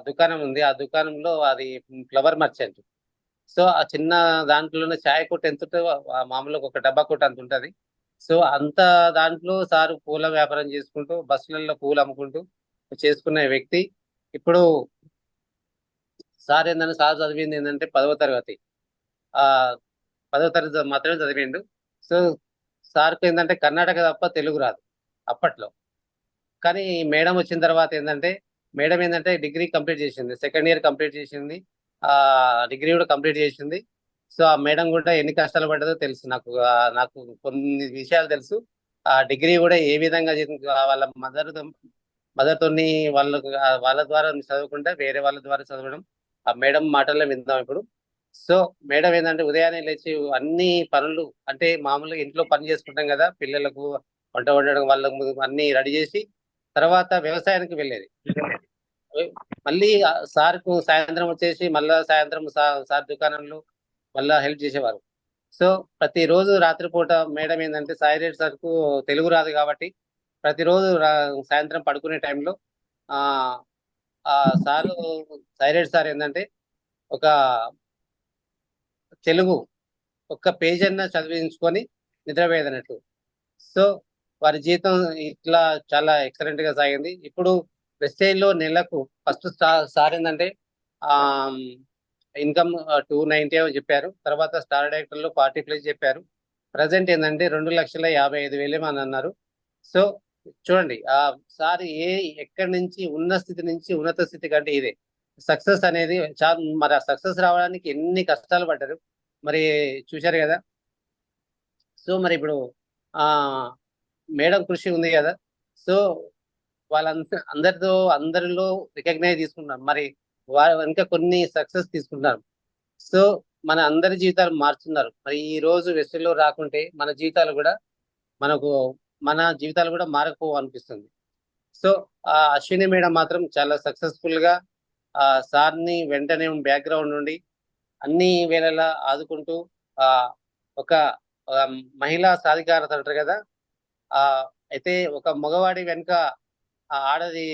దుకాణం ఉంది. ఆ దుకాణంలో అది ఫ్లవర్ మర్చెంట్. సో ఆ చిన్న దాంట్లోనే చాయ్ కొట్టు ఎంత ఉంటుందో మామూలుగా ఒక డబ్బా కొట్టు అంత ఉంటుంది. సో అంత దాంట్లో సారు పూల వ్యాపారం చేసుకుంటూ బస్సులలో పూలు అమ్ముకుంటూ చేసుకునే వ్యక్తి. ఇప్పుడు సార్ చదివింది ఏంటంటే 10వ తరగతి మాత్రమే చదివిండు. సో సార్కు ఏంటంటే కర్ణాటక తప్ప తెలుగు రాదు అప్పట్లో. కానీ మేడం వచ్చిన తర్వాత మేడం ఏంటంటే డిగ్రీ కంప్లీట్ చేసింది, 2nd year కంప్లీట్ చేసింది, డిగ్రీ కూడా కంప్లీట్ చేసింది. సో ఆ మేడం కూడా ఎన్ని కష్టాలు పడ్డదో తెలుసు నాకు కొన్ని విషయాలు తెలుసు. ఆ డిగ్రీ కూడా ఏ విధంగా వాళ్ళ మదర్తోని వాళ్ళ ద్వారా చదవకుండా వేరే వాళ్ళ ద్వారా చదవడం ఆ మేడం మాటల్లో విందాం ఇప్పుడు. సో మేడం ఏంటంటే ఉదయాన్నే లేచి అన్ని పనులు అంటే మామూలుగా ఇంట్లో పని చేసుకుంటాం కదా, పిల్లలకు వంట వండడం వాళ్ళకు అన్ని రెడీ చేసి తర్వాత వ్యవసాయానికి వెళ్ళేది. మళ్ళీ సార్కు సాయంత్రం వచ్చేసి మళ్ళా సాయంత్రం సార్ దుకాణంలో మళ్ళా హెల్ప్ చేసేవారు. సో ప్రతిరోజు రాత్రిపూట మేడం ఏంటంటే సాయిరెడ్డి సార్కు తెలుగు రాదు కాబట్టి ప్రతిరోజు సాయంత్రం పడుకునే టైంలో సారు సాయిరెడ్డి సార్ ఏంటంటే ఒక తెలుగు ఒక్క పేజ్ అన్న చదివించుకొని నిద్రపోయేదన్నట్టు. సో వారి జీవితం ఇట్లా చాలా ఎక్సలెంట్ గా సాగింది. ఇప్పుడు వెస్టైన్లో నెలకు ఫస్ట్ సార్ ఏంటంటే ఇన్కమ్ 290 చెప్పారు. తర్వాత స్టార్ డైరెక్టర్ లో 40+ చెప్పారు. ప్రజెంట్ ఏంటంటే 2,55,000 అని అన్నారు. సో చూడండి సార్ ఎక్కడి నుంచి ఉన్న స్థితి నుంచి ఉన్నత స్థితి కంటే ఇదే సక్సెస్ అనేది. చాలా మరి ఆ సక్సెస్ రావడానికి ఎన్ని కష్టాలు పడ్డారు మరి చూశారు కదా. సో మరి ఇప్పుడు మేడం కృషి ఉంది కదా. సో అందరిలో రికగ్నైజ్ తీసుకుంటున్నారు, మరి వారు ఇంకా కొన్ని సక్సెస్ తీసుకుంటున్నారు. సో మన అందరి జీవితాలు మారుతున్నారు. మరి ఈ రోజు వెస్ట్లో రాకుంటే మన జీవితాలు కూడా మారకపోవు అనిపిస్తుంది. సో అశ్విని మేడం మాత్రం చాలా సక్సెస్ఫుల్ గా సార్ని వెంటనే బ్యాక్గ్రౌండ్ నుండి అన్ని వేళలా ఆదుకుంటూ ఒక మహిళా సాధికారత అంటారు కదా, అయితే ఒక మగవాడి వెనుక ఆడది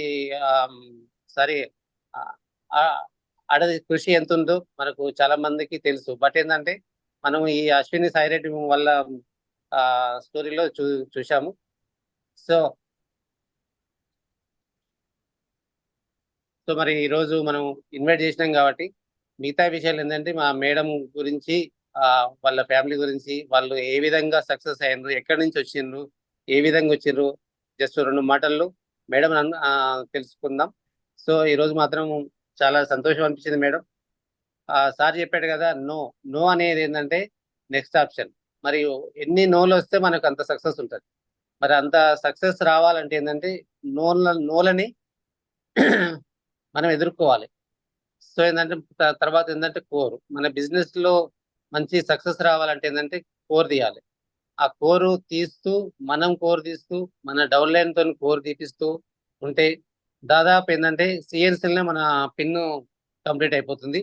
ఆడది కృషి ఎంత ఉందో మనకు చాలా మందికి తెలుసు. బట్ ఏంటంటే మనం ఈ అశ్విని సాయిరెడ్డి వల్ల స్టోరీలో చూసాము. సో మరి ఈరోజు మనం ఇన్వైట్ చేసినాం కాబట్టి మిగతా విషయాలు ఏంటంటే మా మేడం గురించి, వాళ్ళ ఫ్యామిలీ గురించి, వాళ్ళు ఏ విధంగా సక్సెస్ అయ్యారు, ఎక్కడి నుంచి వచ్చిండ్రు, ఏ విధంగా వచ్చిండ్రు, జస్ట్ 2 మాటల్లో మేడం తెలుసుకుందాం. సో ఈరోజు మాత్రం చాలా సంతోషం అనిపించింది మేడం. సార్ చెప్పాడు కదా, నో అనేది ఏంటంటే నెక్స్ట్ ఆప్షన్. మరియు ఎన్ని నోలు వస్తే మనకు అంత సక్సెస్ ఉంటుంది. మరి అంత సక్సెస్ రావాలంటే ఏంటంటే నోలని మనం ఎదుర్కోవాలి. సో ఏంటంటే తర్వాత ఏంటంటే కోర్, మన బిజినెస్ లో మంచి సక్సెస్ రావాలంటే ఏంటంటే కోర్ తీయాలి. ఆ కోరు తీస్తూ మన డౌన్ లైన్ తో కోర్ తీపిస్తూ ఉంటే దాదాపు ఏంటంటే సిఎన్సీలనే మన పిన్ కంప్లీట్ అయిపోతుంది.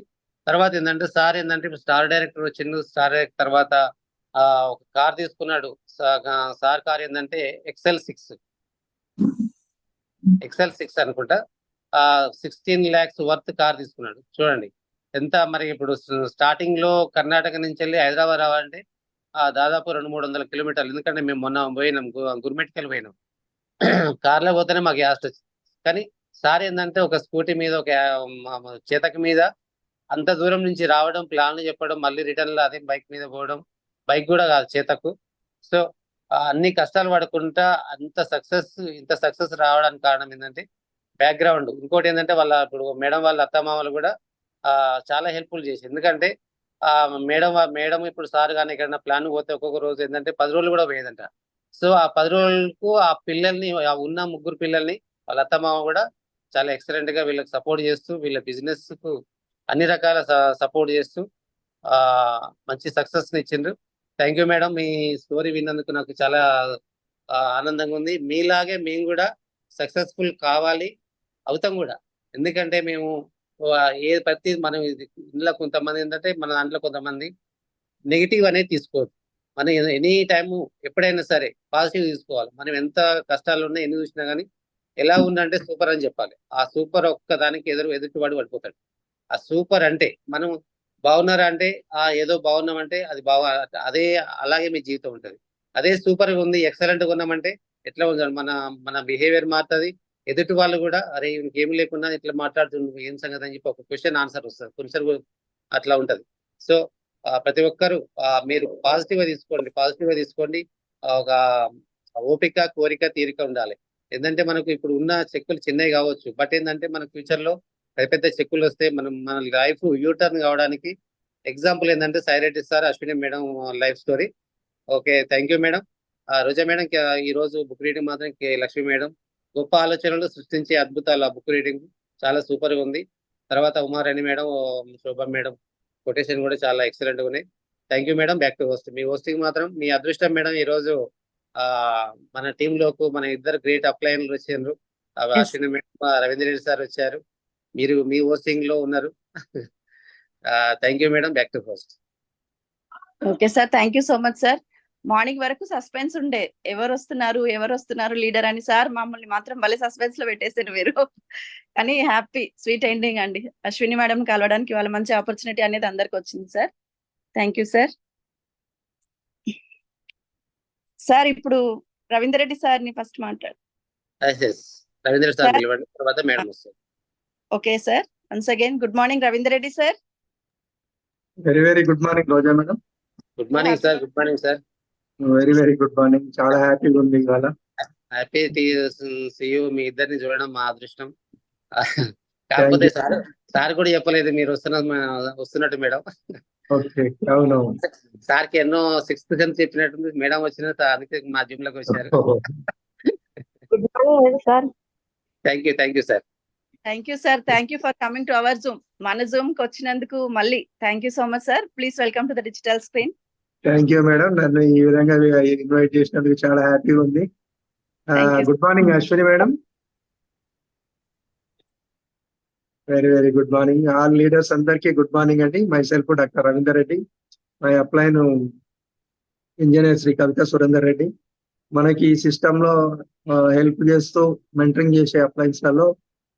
తర్వాత ఏంటంటే సార్ స్టార్ డైరెక్టర్ వచ్చిండు. స్టార్ డైరెక్టర్ తర్వాత ఒక కార్ తీసుకున్నాడు. సార్ కార్ ఏంటంటే ఎక్సెల్ 6 అనుకుంటా, 16 lakhs వర్త్ కార్ తీసుకున్నాడు. చూడండి ఎంత. మరి ఇప్పుడు స్టార్టింగ్ లో కర్ణాటక నుంచి వెళ్ళి హైదరాబాద్ రావాలంటే దాదాపు 200-300 కిలోమీటర్లు. ఎందుకంటే మేము మొన్న పోయినాం, గుర్మెట్కెళ్ళి పోయినాం. కార్లో పోతేనే మాకు యాస్ట్ వచ్చింది. కానీ సార్ ఏంటంటే ఒక స్కూటీ మీద, ఒక చేతక మీద అంత దూరం నుంచి రావడం, ప్లాన్లు చెప్పడం, మళ్ళీ రిటర్న్ లో అదే బైక్ మీద పోవడం, బైక్ కూడా కాదు చేతకు. సో అన్ని కష్టాలు పడకుండా ఇంత సక్సెస్ రావడానికి కారణం ఏంటంటే బ్యాక్గ్రౌండ్. ఇంకోటి ఏంటంటే ఇప్పుడు మేడం వాళ్ళ అత్తమామలు కూడా చాలా హెల్ప్ఫుల్ చేసి, ఎందుకంటే మేడం ఇప్పుడు సార్ కానీ ఎక్కడైనా ప్లాన్ పోతే ఒక్కొక్క రోజు ఏంటంటే 10 రోజులు కూడా పోయేదంట. సో ఆ 10 రోజులకు ఆ పిల్లల్ని, ఉన్న 3 పిల్లల్ని వాళ్ళ అత్తమామ కూడా చాలా ఎక్సలెంట్ గా వీళ్ళకి సపోర్ట్ చేస్తూ, వీళ్ళ బిజినెస్ కు అన్ని రకాల సపోర్ట్ చేస్తూ మంచి సక్సెస్ ని ఇచ్చిండ్రు. Thank you madam. Me story విన్నందుకు నాకు చాలా ఆనందంగా ఉంది. మీలాగే మేము కూడా సక్సెస్ఫుల్ కావాలి, అవుతాం కూడా. ఎందుకంటే మేము ప్రతి మనం ఇంట్లో కొంతమంది ఏంటంటే మన దాంట్లో కొంతమంది నెగిటివ్ అనేది తీసుకోవద్దు. మనం ఎనీ టైము ఎప్పుడైనా సరే పాజిటివ్ తీసుకోవాలి. మనం ఎంత కష్టాలు ఉన్నా ఎన్ని చూసినా కానీ ఎలా ఉందంటే సూపర్ అని చెప్పాలి. ఆ సూపర్ ఒక్కదానికి ఎదుటివాడు పడిపోతాడు. ఆ సూపర్ అంటే మనం బాగున్నారా అంటే ఏదో బాగున్నామంటే అది అదే అలాగే మీ జీవితం ఉంటుంది. అదే సూపర్ గా ఉంది, ఎక్సలెంట్ గా ఉన్నామంటే ఎట్లా ఉంది మన బిహేవియర్ మారుతుంది. ఎదుటి వాళ్ళు కూడా అరే ఇంకేమి లేకుండా ఇట్లా మాట్లాడుతుంది ఏం సంగతి అని చెప్పి ఒక క్వశ్చన్ ఆన్సర్ వస్తుంది. కొంచెం అట్లా ఉంటది. సో ప్రతి ఒక్కరు మీరు పాజిటివ్ గా తీసుకోండి. ఒక ఓపిక, కోరిక, తీరిక ఉండాలి. ఏంటంటే మనకు ఇప్పుడు ఉన్న చెక్కులు చిన్నవి కావచ్చు, బట్ ఏంటంటే మన ఫ్యూచర్ లో పెద్ద చెక్కులు వస్తే మన లైఫ్ యూటర్న్ కావడానికి ఎగ్జాంపుల్ ఏంటంటే Sai Reddy sir, Ashwini madam life story. Okay, thank you madam. Roja madam ఈ రోజు బుక్ రీడింగ్ మాత్రం లక్ష్మి మేడం గొప్ప ఆలోచనలు సృష్టించే అద్భుతాలు. ఆ బుక్ రీడింగ్ చాలా సూపర్ గా ఉంది. తర్వాత ఉమారాణి మేడం, శోభ మేడం కొటేషన్ కూడా చాలా ఎక్సలెంట్ గా ఉన్నాయి. Thank you madam. Back to host. Me hosting మాత్రం మీ అదృష్టం మేడం. ఈ రోజు మన టీమ్ లోకి మన ఇద్దరు గ్రేట్ అప్లైన్లు వచ్చారు. అశ్విని మేడం, రవీంద్ర రెడ్డి సార్ వచ్చారు. మీరు మీ హోస్టింగ్ లో ఉన్నారు. Thank you madam. Back to host. Okay sir, thank you so much sir. Morning వరకు సస్పెన్స్ ఉండే, ఎవరు వస్తున్నారు లీడర్ అని. సార్ మమ్మల్ని మాత్రం భలే సస్పెన్స్ లో పెట్టేసారు మీరు. కానీ హ్యాపీ స్వీట్ ఎండింగ్ అండి. అశ్విని మేడం కలవడానికి వాళ్ళ మంచి ఆపర్చునిటీ అనేది అందరికి వచ్చింది sir. Thank you sir. Sir ఇప్పుడు రవీందర్ రెడ్డి సార్ ని ఫస్ట్ మాట్లాడు. రవీంద్ర సార్ నిలబడి తర్వాత మేడం వస్తారు. Okay sir, once again good morning Ravinder Reddy sir. Very good morning Roja madam. Good morning sir. Good morning sir. Very good morning. చాలా హ్యాపీగా ఉంది ఇవాళ. Happy see you. మీ ఇద్దరిని చూడడం మా అదృష్టం. కాకపోతే సార్ కూడా చెప్పలేదు మీరు వస్తున్నట్టు మేడం. ఓకే, అవునవును. సార్కి ఎన్నో 6th సెన్స్ చెప్పినట్టుంది. మేడం వచ్చిన అందుకే మా జిమ్ లోకి వచ్చారు. Good morning sir. Thank you sir. Thank you sir. Thank you for coming to our Zoom. మన జూమ్ కి వచ్చినందుకు మళ్ళీ thank you so much sir. Please welcome to the digital screen. Thank you madam, నన్ను ఈ విధంగా invite చేసినందుకు చాలా హ్యాపీగా ఉంది. Good morning Ashwini madam. Very good morning all leaders అందరికీ గుడ్ మార్నింగ్ అండి. My self doctor Ravinder Reddy, my upline engineer Shri కవిత సురేందర్ రెడ్డి. మనకి ఈ సిస్టమ్ లో హెల్ప్ చేస్తూ మెంటరింగ్ చేసే అప్లైన్స్ లలో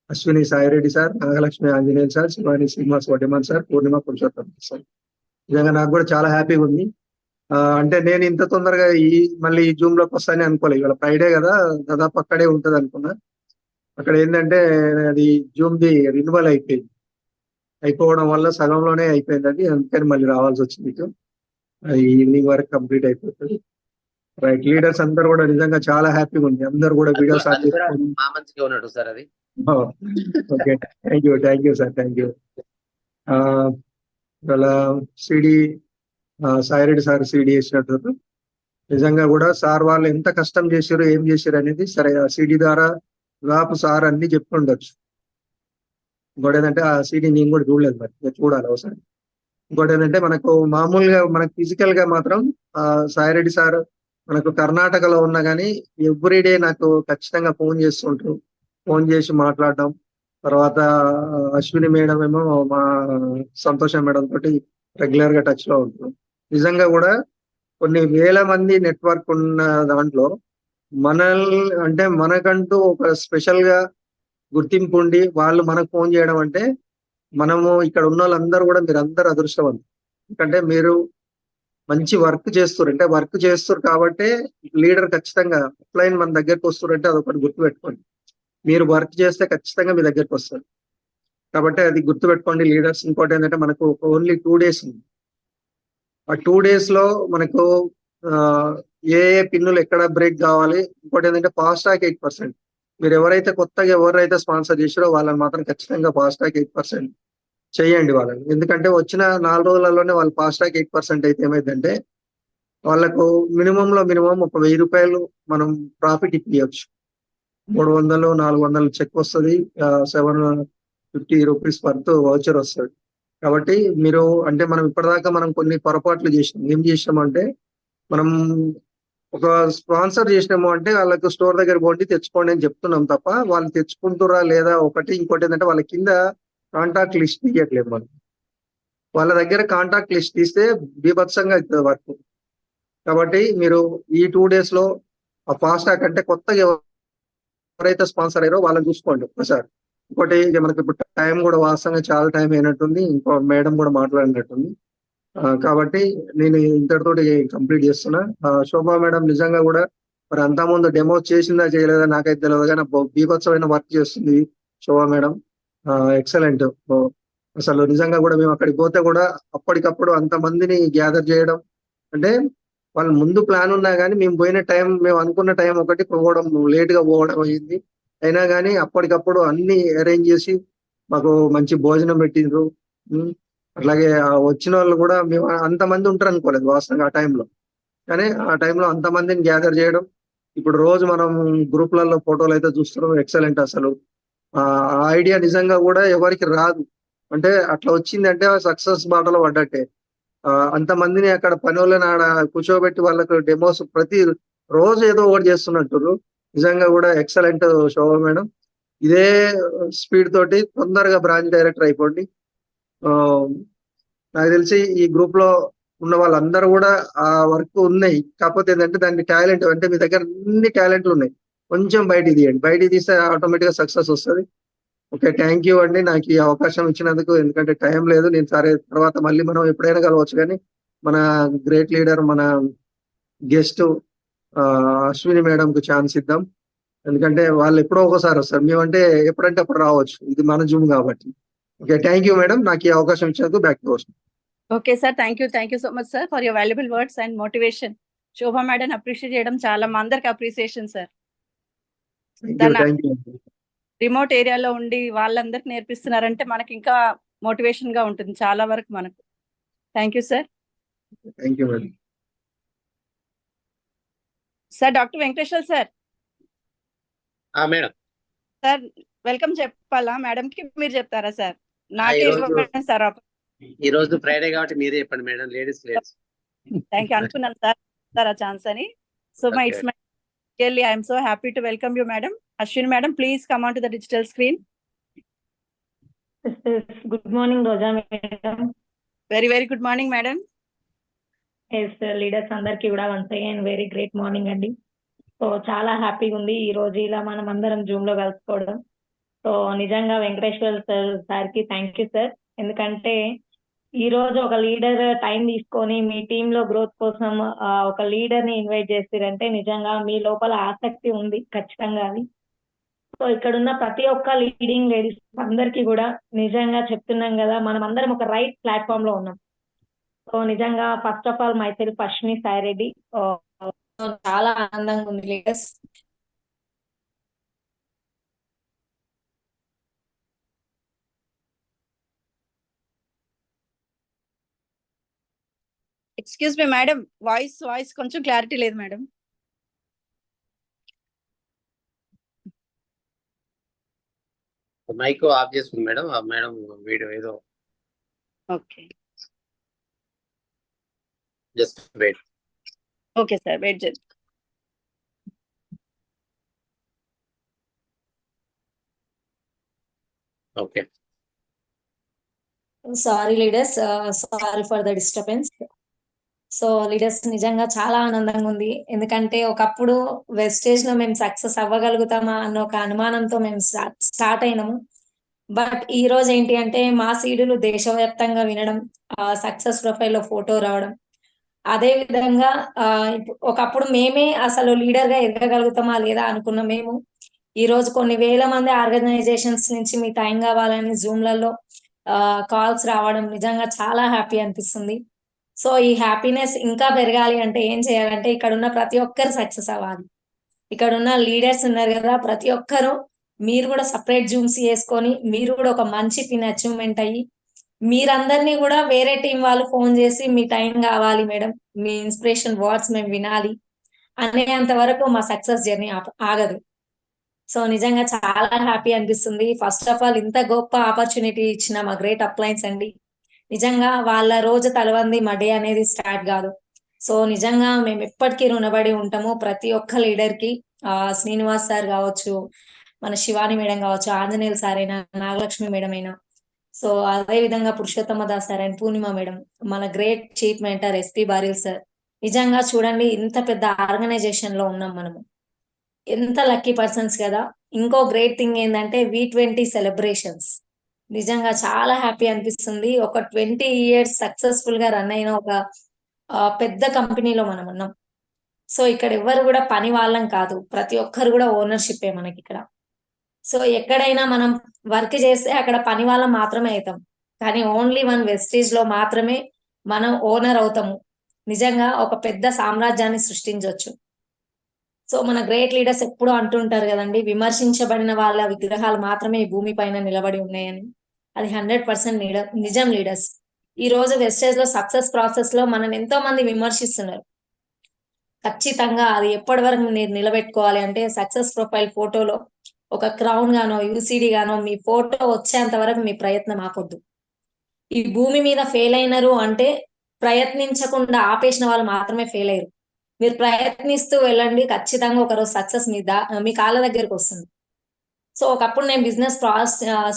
Ashwini Sai Reddy sir, Nagalakshmi Anjaneyulu sir, Shivani Srinivas Vaddeman sir, Purnima Purushottam sir. నిజంగా నాకు కూడా చాలా హ్యాపీగా ఉంది. అంటే నేను ఇంత తొందరగా మళ్ళీ ఈ జూమ్ లోకి వస్తానని అనుకోలేదు. ఇవాళ ఫ్రైడే కదా, దాదాపు అక్కడే ఉంటది అనుకున్నా. అక్కడ ఏంటంటే అది జూమ్ ది రిన్యువల్ అయిపోవడం వల్ల సగంలోనే అయిపోయింది అది, అందుకని మళ్ళీ రావాల్సి వచ్చింది. ఇటు ఈవినింగ్ వరకు కంప్లీట్ అయిపోతుంది. రైట్, లీడర్స్ అందరు కూడా నిజంగా చాలా హ్యాపీగా ఉంది. అందరు కూడా వీడియోస్ మా మంచిగా ఉన్నాడు సార్ అది. Okay, thank you sir, thank you. ఇవాళ సిడి సాయిరెడ్డి సార్ సిడి చేసినట్టు నిజంగా కూడా సార్ వాళ్ళు ఎంత కష్టం చేశారు, ఏం చేశారు అనేది సరే ఆ సిడి ద్వారా దాపు సార్ అన్ని చెప్తుండొచ్చు. ఇంకోటి ఏంటంటే ఆ సిడి నేను కూడా చూడలేదు, మరి చూడాలి ఒకసారి. ఇంకోటి ఏంటంటే మనకు మామూలుగా మనకు ఫిజికల్ గా మాత్రం సాయిరెడ్డి సార్ మనకు కర్ణాటకలో ఉన్నా కానీ ఎవ్రీడే నాకు ఖచ్చితంగా ఫోన్ చేస్తుంటారు. ఫోన్ చేసి మాట్లాడడం, తర్వాత అశ్విని మేడం ఏమో మా సంతోష మేడం తోటి రెగ్యులర్ గా టచ్ లో ఉంటారు. నిజంగా కూడా కొన్ని వేల మంది నెట్వర్క్ ఉన్న దాంట్లో అంటే మనకంటూ ఒక స్పెషల్ గా గుర్తింపు ఉండి వాళ్ళు మనకు ఫోన్ చేయడం అంటే మనము ఇక్కడ ఉన్న వాళ్ళందరూ కూడా మీరు అందరు అదృష్టవంతులు. ఎందుకంటే మీరు మంచి వర్క్ చేస్తారు, అంటే వర్క్ చేస్తారు కాబట్టి లీడర్ ఖచ్చితంగా అప్లైన్ మన దగ్గరకు వస్తారు అంటే అదొకటి గుర్తుపెట్టుకోండి. మీరు వర్క్ చేస్తే ఖచ్చితంగా మీ దగ్గరకు వస్తారు కాబట్టి అది గుర్తుపెట్టుకోండి లీడర్స్. ఇంకోటి ఏంటంటే మనకు ఓన్లీ 2 days ఉంది. ఆ 2 days లో మనకు ఏ పిన్నులు ఎక్కడ బ్రేక్ కావాలి. ఇంకోటి ఏంటంటే ఫాస్ట్ ట్రాక్ 8%. మీరు ఎవరైతే స్పాన్సర్ చేసారో వాళ్ళని మాత్రం ఖచ్చితంగా ఫాస్ట్ ట్రాక్ 8% చేయండి వాళ్ళని. ఎందుకంటే వచ్చిన 4 రోజులలోనే వాళ్ళు ఫాస్ట్ ట్రాక్ 8% అయితే ఏమైందంటే వాళ్ళకు మినిమం ఒక 1000 రూపాయలు మనం ప్రాఫిట్ ఇప్పించవచ్చు. 300 400 చెక్ వస్తుంది, 750 రూపీస్ వర్త్ వౌచర్ వస్తుంది. కాబట్టి మీరు అంటే మనం ఇప్పటిదాకా మనం కొన్ని పొరపాట్లు చేసినాం. ఏం చేసినామంటే మనం ఒక స్పాన్సర్ చేసినాము అంటే వాళ్ళకు స్టోర్ దగ్గర పోండి తెచ్చుకోండి అని చెప్తున్నాం తప్ప వాళ్ళు తెచ్చుకుంటురా లేదా ఒకటి. ఇంకోటి ఏంటంటే వాళ్ళ కింద కాంటాక్ట్ లిస్ట్ తీయట్లేదు మనం. వాళ్ళ దగ్గర కాంటాక్ట్ లిస్ట్ తీస్తే బీభత్సంగా అవుతుంది వర్క్. కాబట్టి మీరు ఈ 2 days లో ఆ ఫాస్ట్ ట్రాక్ అంటే కొత్తగా ఎవరైతే స్పాన్సర్ అయ్యారో వాళ్ళని చూసుకోండి ఒకసారి. ఇంకోటి మనకి ఇప్పుడు టైం కూడా వాస్తవంగా చాలా టైం అయినట్టుంది, ఇంకో మేడం కూడా మాట్లాడినట్టుంది. కాబట్టి నేను ఇంతటితోటి కంప్లీట్ చేస్తున్నా. శోభా మేడం నిజంగా కూడా మరి అంతకుముందు డెమో చేసిందా చేయలేదా నాకైతే తెలియదు, కానీ బీభత్సమైన వర్క్ చేస్తుంది శోభా మేడం. ఎక్సలెంట్. అసలు నిజంగా కూడా మేము అక్కడికి పోతే కూడా అప్పటికప్పుడు అంతమందిని గ్యాదర్ చేయడం అంటే వాళ్ళు ముందు ప్లాన్ ఉన్నా కానీ మేము అనుకున్న టైం ఒకటి పోవడం లేట్ గా పోవడం అయింది. అయినా కానీ అప్పటికప్పుడు అన్ని అరేంజ్ చేసి మాకు మంచి భోజనం పెట్టిండ్రు. అట్లాగే వచ్చిన వాళ్ళు కూడా మేము అంతమంది ఉంటారు అనుకోలేదు వాస్తవంగా ఆ టైంలో, కానీ ఆ టైంలో అంతమందిని గ్యాదర్ చేయడం. ఇప్పుడు రోజు మనం గ్రూప్లలో ఫోటోలు అయితే చూస్తున్నాం. ఎక్సలెంట్. అసలు ఆ ఐడియా నిజంగా కూడా ఎవరికి రాదు, అంటే అట్లా వచ్చింది అంటే సక్సెస్ బాటలో పడ్డట్టే. అంతమందిని అక్కడ పని వాళ్ళని ఆడ కూర్చోబెట్టి వాళ్ళకు డెమోస్ ప్రతి రోజు ఏదో ఒకటి చేస్తున్నట్టు. నిజంగా కూడా ఎక్సలెంట్ శోభ మేడం. ఇదే స్పీడ్ తోటి తొందరగా బ్రాంచ్ డైరెక్టర్ అయిపోండి. నాకు తెలిసి ఈ గ్రూప్ లో ఉన్న వాళ్ళందరూ కూడా ఆ వర్క్ ఉన్నాయి. కాకపోతే ఏంటంటే దానికి టాలెంట్ అంటే మీ దగ్గర అన్ని టాలెంట్లు ఉన్నాయి, కొంచెం బయటికి తీయండి. బయటికి తీస్తే ఆటోమేటిక్ గా సక్సెస్ వస్తుంది. ఓకే, థ్యాంక్ యూ అండి నాకు ఈ అవకాశం ఇచ్చినందుకు. ఎందుకంటే టైం లేదు, నేను సరే తర్వాత మళ్ళీ మనం ఎప్పుడైనా కలవచ్చు. కానీ మన గ్రేట్ లీడర్ మన గెస్ట్ అశ్విని మేడం కు ఛాన్స్ ఇద్దాం. ఎందుకంటే వాళ్ళు ఎప్పుడో ఒకసారి వస్తారు, మేమంటే ఎప్పుడంటే అప్పుడు రావచ్చు. ఇది మన జూమ్ కాబట్టి. ఓకే, థ్యాంక్ యూ మేడం నాకు ఈ అవకాశం ఇచ్చినందుకు. Back to host. Okay sir, thank you so much sir for your valuable words and motivation. Shobha madam appreciate చేయడం చాలా మా అందరికి అప్రిసియేషన్ సార్. రిమోట్ ఏరియాలో ఉండి వాళ్ళందరికి నేర్పిస్తున్నారంటే మనకి ఇంకా మోటివేషన్ గా ఉంటుంది చాలా వరకు మనకు. Thank you sir. Thank you madam. Sir doctor Venkateshwar sir. Madam sir welcome చెప్పాలా మేడం కి, మీరు చెప్తారా సార్? నాకే ఈరోజు ఇవ్వండి సార్. ఈ రోజు ఫ్రైడే కాబట్టి మీరే చెప్పండి మేడం, లేడీస్. థ్యాంక్ యూ, అనుకున్నాను సార్ ఆ ఛాన్స్ అని. So my it's my really I'm so happy to welcome you madam. Ashwini madam, please come on to the digital screen. Good morning, Roja madam. Very very good morning madam. Yes, leaders అందరికి కూడా once again very great morning అండి. So చాలా హ్యాపీగా ఉంది ఈ రోజు ఇలా మనం అందరం జూమ్ లో కలుసుకోవడం. సో నిజంగా వెంకటేశ్వర్ సార్ కి థ్యాంక్ యూ సార్. ఎందుకంటే ఈ రోజు ఒక లీడర్ టైం తీసుకొని మీ టీమ్ లో గ్రోత్ కోసం ఒక లీడర్ ని ఇన్వైట్ చేసిరంటే నిజంగా మీ లోపల ఆసక్తి ఉంది ఖచ్చితంగా అది. సో ఇక్కడ ఉన్న ప్రతి ఒక్క లీడింగ్ లేడీస్ అందరికీ కూడా నిజంగా చెప్తున్నాం కదా, మనం అందరం ఒక రైట్ ప్లాట్ఫామ్ లో ఉన్నాం. సో నిజంగా first of all myself Ashwini Sai Reddy. చాలా ఆనందంగా ఉంది leaders. Excuse me madam, voice కొంచెం క్లారిటీ లేదు మేడం. మైక్ ఆఫ్ చేసుకుంది మేడం. మేడం వీడియో ఏదో. Okay just wait. Okay sir, wait చేద్దాం. Okay, sorry leaders, sorry for the disturbance. So leaders నిజంగా చాలా ఆనందంగా ఉంది. ఎందుకంటే ఒకప్పుడు వెస్టేజ్ లో మేము సక్సెస్ అవ్వగలుగుతామా అన్న ఒక అనుమానంతో మేము స్టార్ట్ అయినాము. బట్ ఈ రోజు ఏంటి అంటే మా సీడులు దేశవ్యాప్తంగా వినడం, సక్సెస్ ప్రొఫైల్ లో ఫోటో రావడం, అదే విధంగా ఒకప్పుడు మేమే అసలు లీడర్ గా ఎదగగలుగుతామా లేదా అనుకున్న మేము ఈ రోజు కొన్ని వేల మంది ఆర్గనైజేషన్స్ నుంచి మీ టైం కావాలని జూమ్లలో కాల్స్ రావడం నిజంగా చాలా హ్యాపీ అనిపిస్తుంది. సో ఈ హ్యాపీనెస్ ఇంకా పెరగాలి అంటే ఏం చేయాలంటే ఇక్కడ ఉన్న ప్రతి ఒక్కరు సక్సెస్ అవ్వాలి. ఇక్కడ ఉన్న లీడర్స్ ఉన్నారు కదా, ప్రతి ఒక్కరు మీరు కూడా సపరేట్ జూమ్స్ చేసుకొని మీరు కూడా ఒక మంచి పిన్ అచీవ్మెంట్ అయ్యి మీరందరినీ కూడా వేరే టీం వాళ్ళు ఫోన్ చేసి మీ టైం కావాలి మేడం, మీ ఇన్స్పిరేషన్ వర్డ్స్ మేము వినాలి అనేంత వరకు మా సక్సెస్ జర్నీ ఆగదు. సో నిజంగా చాలా హ్యాపీ అనిపిస్తుంది. ఫస్ట్ ఆఫ్ ఆల్ ఇంత గొప్ప ఆపర్చునిటీ ఇచ్చిన మా గ్రేట్ అప్లయన్స్ అండి. నిజంగా వాళ్ళ రోజు తలవంది మా డే అనేది స్టార్ట్ కాదు. సో నిజంగా మేము ఎప్పటికీ రుణపడి ఉంటాము ప్రతి ఒక్క లీడర్ కి. శ్రీనివాస్ సార్ కావచ్చు, మన శివాని మేడం కావచ్చు, ఆంజనేయులు సార్ అయినా, నాగలక్ష్మి మేడం అయినా, సో అదే విధంగా Purushottama Das sir and Purnima madam, మన great chief mentor SP Baril sir. నిజంగా చూడండి ఇంత పెద్ద ఆర్గనైజేషన్ లో ఉన్నాం మనము, ఎంత లక్కీ పర్సన్స్ కదా. ఇంకో గ్రేట్ థింగ్ ఏంటంటే V20 సెలబ్రేషన్స్. నిజంగా చాలా హ్యాపీ అనిపిస్తుంది. ఒక 20 years సక్సెస్ఫుల్ గా రన్ అయిన ఒక పెద్ద కంపెనీలో మనం ఉన్నాం. సో ఇక్కడ ఎవరు కూడా పని వాళ్ళం కాదు, ప్రతి ఒక్కరు కూడా ఓనర్షిప్ మనకి ఇక్కడ. సో ఎక్కడైనా మనం వర్క్ చేస్తే అక్కడ పని వాళ్ళం మాత్రమే అవుతాం, కానీ ఓన్లీ వన్ వెస్టేజ్ లో మాత్రమే మనం ఓనర్ అవుతాము. నిజంగా ఒక పెద్ద సామ్రాజ్యాన్ని సృష్టించవచ్చు. సో మన గ్రేట్ లీడర్స్ ఎప్పుడూ అంటుంటారు కదండి, విమర్శించబడిన వాళ్ళ విగ్రహాలు మాత్రమే ఈ భూమి పైన నిలబడి ఉన్నాయని. అది 100% నిజం లీడర్స్. ఈ రోజు వెస్టేజ్ లో సక్సెస్ ప్రాసెస్ లో మనల్ని ఎంతో మంది విమర్శిస్తున్నారు. ఖచ్చితంగా అది ఎప్పటి వరకు మీరు నిలబెట్టుకోవాలి అంటే సక్సెస్ ప్రొఫైల్ ఫోటోలో ఒక క్రౌన్ గానో యూసిడి గానో మీ ఫోటో వచ్చేంత వరకు మీ ప్రయత్నం ఆపొద్దు. ఈ భూమి మీద ఫెయిల్ అయినారు అంటే ప్రయత్నించకుండా ఆపేసిన వాళ్ళు మాత్రమే ఫెయిల్ అయ్యారు. మీరు ప్రయత్నిస్తూ వెళ్ళండి, ఖచ్చితంగా ఒకరోజు సక్సెస్ మీ కాళ్ళ దగ్గరకు వస్తుంది. సో ఒకప్పుడు నేను బిజినెస్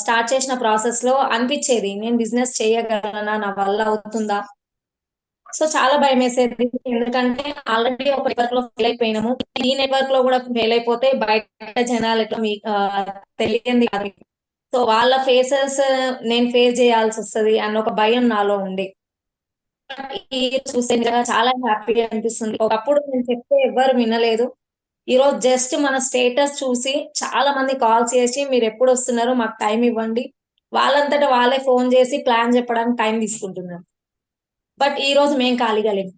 స్టార్ట్ చేసిన ప్రాసెస్ లో అనిపించేది నేను బిజినెస్ చేయగలనా, నా వల్ల అవుతుందా. సో చాలా భయం వేసేది, ఎందుకంటే ఆల్రెడీ ఒక నెట్వర్క్ లో ఫెయిల్ అయిపోయినాము, ఈ నెట్వర్క్ లో కూడా ఫెయిల్ అయిపోతే బయట జనాలు ఎట్లా తెలియంది కాదు. సో వాళ్ళ ఫేసెస్ నేను ఫేస్ చేయాల్సి వస్తుంది అన్న ఒక భయం నాలో ఉండే. ఈ చూస్తే చాలా హ్యాపీగా అనిపిస్తుంది. ఒకప్పుడు నేను చెప్తే ఎవరు వినలేదు, ఈ రోజు జస్ట్ మన స్టేటస్ చూసి చాలా మంది కాల్ చేసి మీరు ఎప్పుడు వస్తున్నారు మాకు టైం ఇవ్వండి, వాళ్ళంతటా వాళ్ళే ఫోన్ చేసి ప్లాన్ చెప్పడానికి టైం తీసుకుంటున్నారు. బట్ ఈ రోజు మేము ఖాళీగా లేము.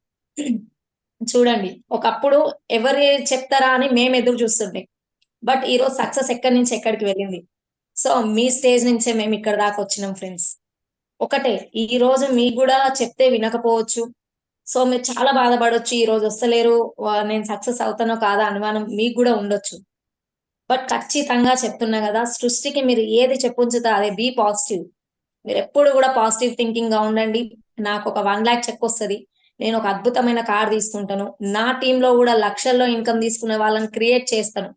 చూడండి ఒకప్పుడు ఎవరు చెప్తారా అని మేము ఎదురు చూస్తుంటే, బట్ ఈ రోజు సక్సెస్ ఎక్కడి నుంచి ఎక్కడికి వెళ్ళింది. సో మీ స్టేజ్ నుంచే మేము ఇక్కడ దాకా వచ్చినాం ఫ్రెండ్స్. ఒకటే, ఈ రోజు మీకు కూడా చెప్తే వినకపోవచ్చు, సో మీరు చాలా బాధపడొచ్చు, ఈ రోజు వస్తలేరు నేను సక్సెస్ అవుతానో కాదా అనుమానం మీకు కూడా ఉండొచ్చు. బట్ ఖచ్చితంగా చెప్తున్నా కదా, సృష్టికి మీరు ఏది చెప్పుంచుతా అదే బీ పాజిటివ్. మీరు ఎప్పుడు కూడా పాజిటివ్ థింకింగ్ గా ఉండండి. నాకు ఒక 1 lakh చెక్ వస్తుంది, నేను ఒక అద్భుతమైన కార్ తీసుకుంటాను, నా టీంలో కూడా లక్షల్లో ఇన్కమ్ తీసుకునే వాళ్ళని క్రియేట్ చేస్తాను.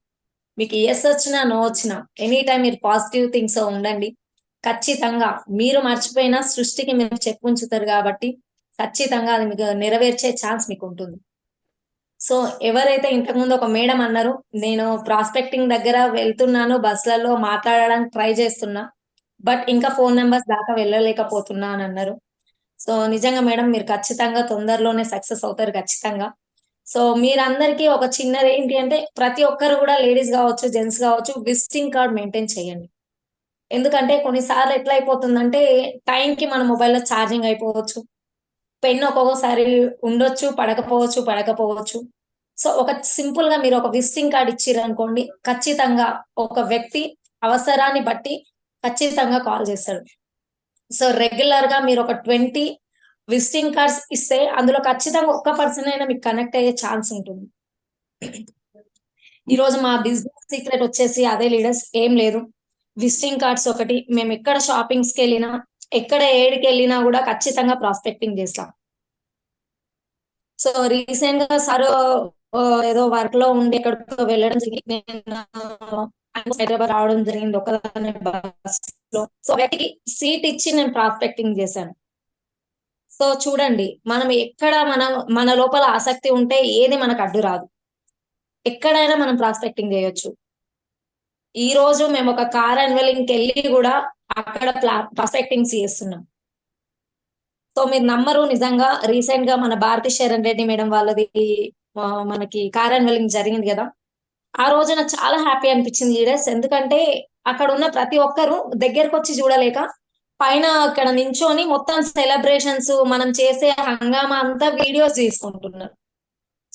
మీకు ఎస్ వచ్చినా నో వచ్చినా ఎనీ టైం మీరు పాజిటివ్ థింగ్స్ ఉండండి. ఖచ్చితంగా మీరు మర్చిపోయినా సృష్టికి మీరు చెప్పుంచుతారు కాబట్టి ఖచ్చితంగా అది మీకు నెరవేర్చే ఛాన్స్ మీకు ఉంటుంది. సో ఎవరైతే ఇంతకుముందు ఒక మేడం అన్నారు, నేను ప్రాస్పెక్టింగ్ దగ్గర వెళ్తున్నాను, బస్సులలో మాట్లాడడానికి ట్రై చేస్తున్నా, బట్ ఇంకా ఫోన్ నెంబర్స్ దాకా వెళ్ళలేకపోతున్నా అని అన్నారు. సో నిజంగా మేడం మీరు ఖచ్చితంగా తొందరలోనే సక్సెస్ అవుతారు ఖచ్చితంగా. సో మీరందరికీ ఒక చిన్నది ఏంటి అంటే, ప్రతి ఒక్కరు కూడా లేడీస్ కావచ్చు, జెంట్స్ కావచ్చు, విజిటింగ్ కార్డ్ మెయింటైన్ చేయండి. ఎందుకంటే కొన్నిసార్లు ఎట్లా అయిపోతుందంటే, టైంకి మన మొబైల్లో ఛార్జింగ్ అయిపోవచ్చు, పెన్ ఒక్కొక్కసారి ఉండొచ్చు, పడకపోవచ్చు. సో ఒక సింపుల్ గా మీరు ఒక విజిటింగ్ కార్డ్ ఇచ్చిర్రు అనుకోండి, ఖచ్చితంగా ఒక వ్యక్తి అవసరాన్ని బట్టి ఖచ్చితంగా కాల్ చేస్తాడు. సో రెగ్యులర్ గా మీరు ఒక 20 విజిటింగ్ కార్డ్స్ ఇస్తే అందులో ఖచ్చితంగా ఒక్క పర్సన్ అయినా మీకు కనెక్ట్ అయ్యే ఛాన్స్ ఉంటుంది. ఈ రోజు మా బిజినెస్ సీక్రెట్ వచ్చేసి అదే లీడర్స్, ఏం లేదు, విజిటింగ్ కార్డ్స్ ఒకటి. మేము ఎక్కడ షాపింగ్స్ కి వెళ్ళినా, ఎక్కడ ఏడికి వెళ్ళినా కూడా ఖచ్చితంగా ప్రాస్పెక్టింగ్ చేస్తాం. సో రీసెంట్ గా సార్ ఏదో వర్క్ లో ఉండి ఎక్కడికో వెళ్ళడం జరిగింది, హైదరాబాద్ రావడం జరిగింది ఒకదాని బస్ లో. సో వ్యక్తికి సీట్ ఇచ్చి నేను ప్రాస్పెక్టింగ్ చేశాను. సో చూడండి, మనం ఎక్కడ మన లోపల ఆసక్తి ఉంటే ఏది మనకు అడ్డు రాదు, ఎక్కడైనా మనం ప్రాస్పెక్టింగ్ చేయొచ్చు. ఈ రోజు మేము ఒక కార్ అన్వెలింగ్కి వెళ్ళి కూడా అక్కడ ప్రాస్పెక్టింగ్స్ చేస్తున్నాం. సో మీరు నమ్మరు, నిజంగా రీసెంట్ గా మన భారతి శరణ్ రెడ్డి మేడం వాళ్ళది మనకి కార్ అన్వెలింగ్ జరిగింది కదా, ఆ రోజు నాకు చాలా హ్యాపీ అనిపించింది లీడర్స్. ఎందుకంటే అక్కడ ఉన్న ప్రతి ఒక్కరు దగ్గరకు వచ్చి చూడలేక పైన అక్కడ నించొని మొత్తం సెలబ్రేషన్స్, మనం చేసే హంగామా అంతా వీడియోస్ తీసుకుంటున్నారు.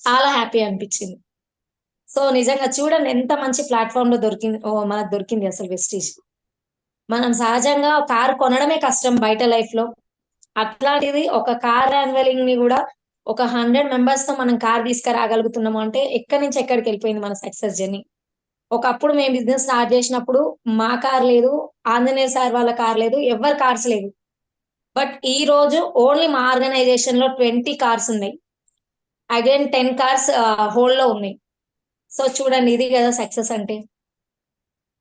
చాలా హ్యాపీ అనిపించింది. సో నిజంగా చూడండి ఎంత మంచి ప్లాట్ఫామ్ లో దొరికింది, మనకు దొరికింది అసలు వెస్టీజ్. మనం సహజంగా కార్ కొనడమే కష్టం బయట లైఫ్ లో, అట్లాంటిది ఒక కార్ అన్వెలింగ్ ని కూడా ఒక 100 మెంబర్స్ తో మనం కార్ తీసుకురాగలుగుతున్నాము అంటే ఎక్కడి నుంచి ఎక్కడికి వెళ్ళిపోయింది మన సక్సెస్ జర్నీ. ఒకప్పుడు మేము బిజినెస్ స్టార్ట్ చేసినప్పుడు మా కార్ లేదు, ఆంజనేయ సార్ వాళ్ళ కార్ లేదు, ఎవరి కార్స్ లేదు. బట్ ఈ రోజు ఓన్లీ మా ఆర్గనైజేషన్ లో 20 కార్స్ ఉన్నాయి, అగైన్ 10 కార్స్ హోల్డ్ లో ఉన్నాయి. సో చూడండి, ఇది కదా సక్సెస్ అంటే.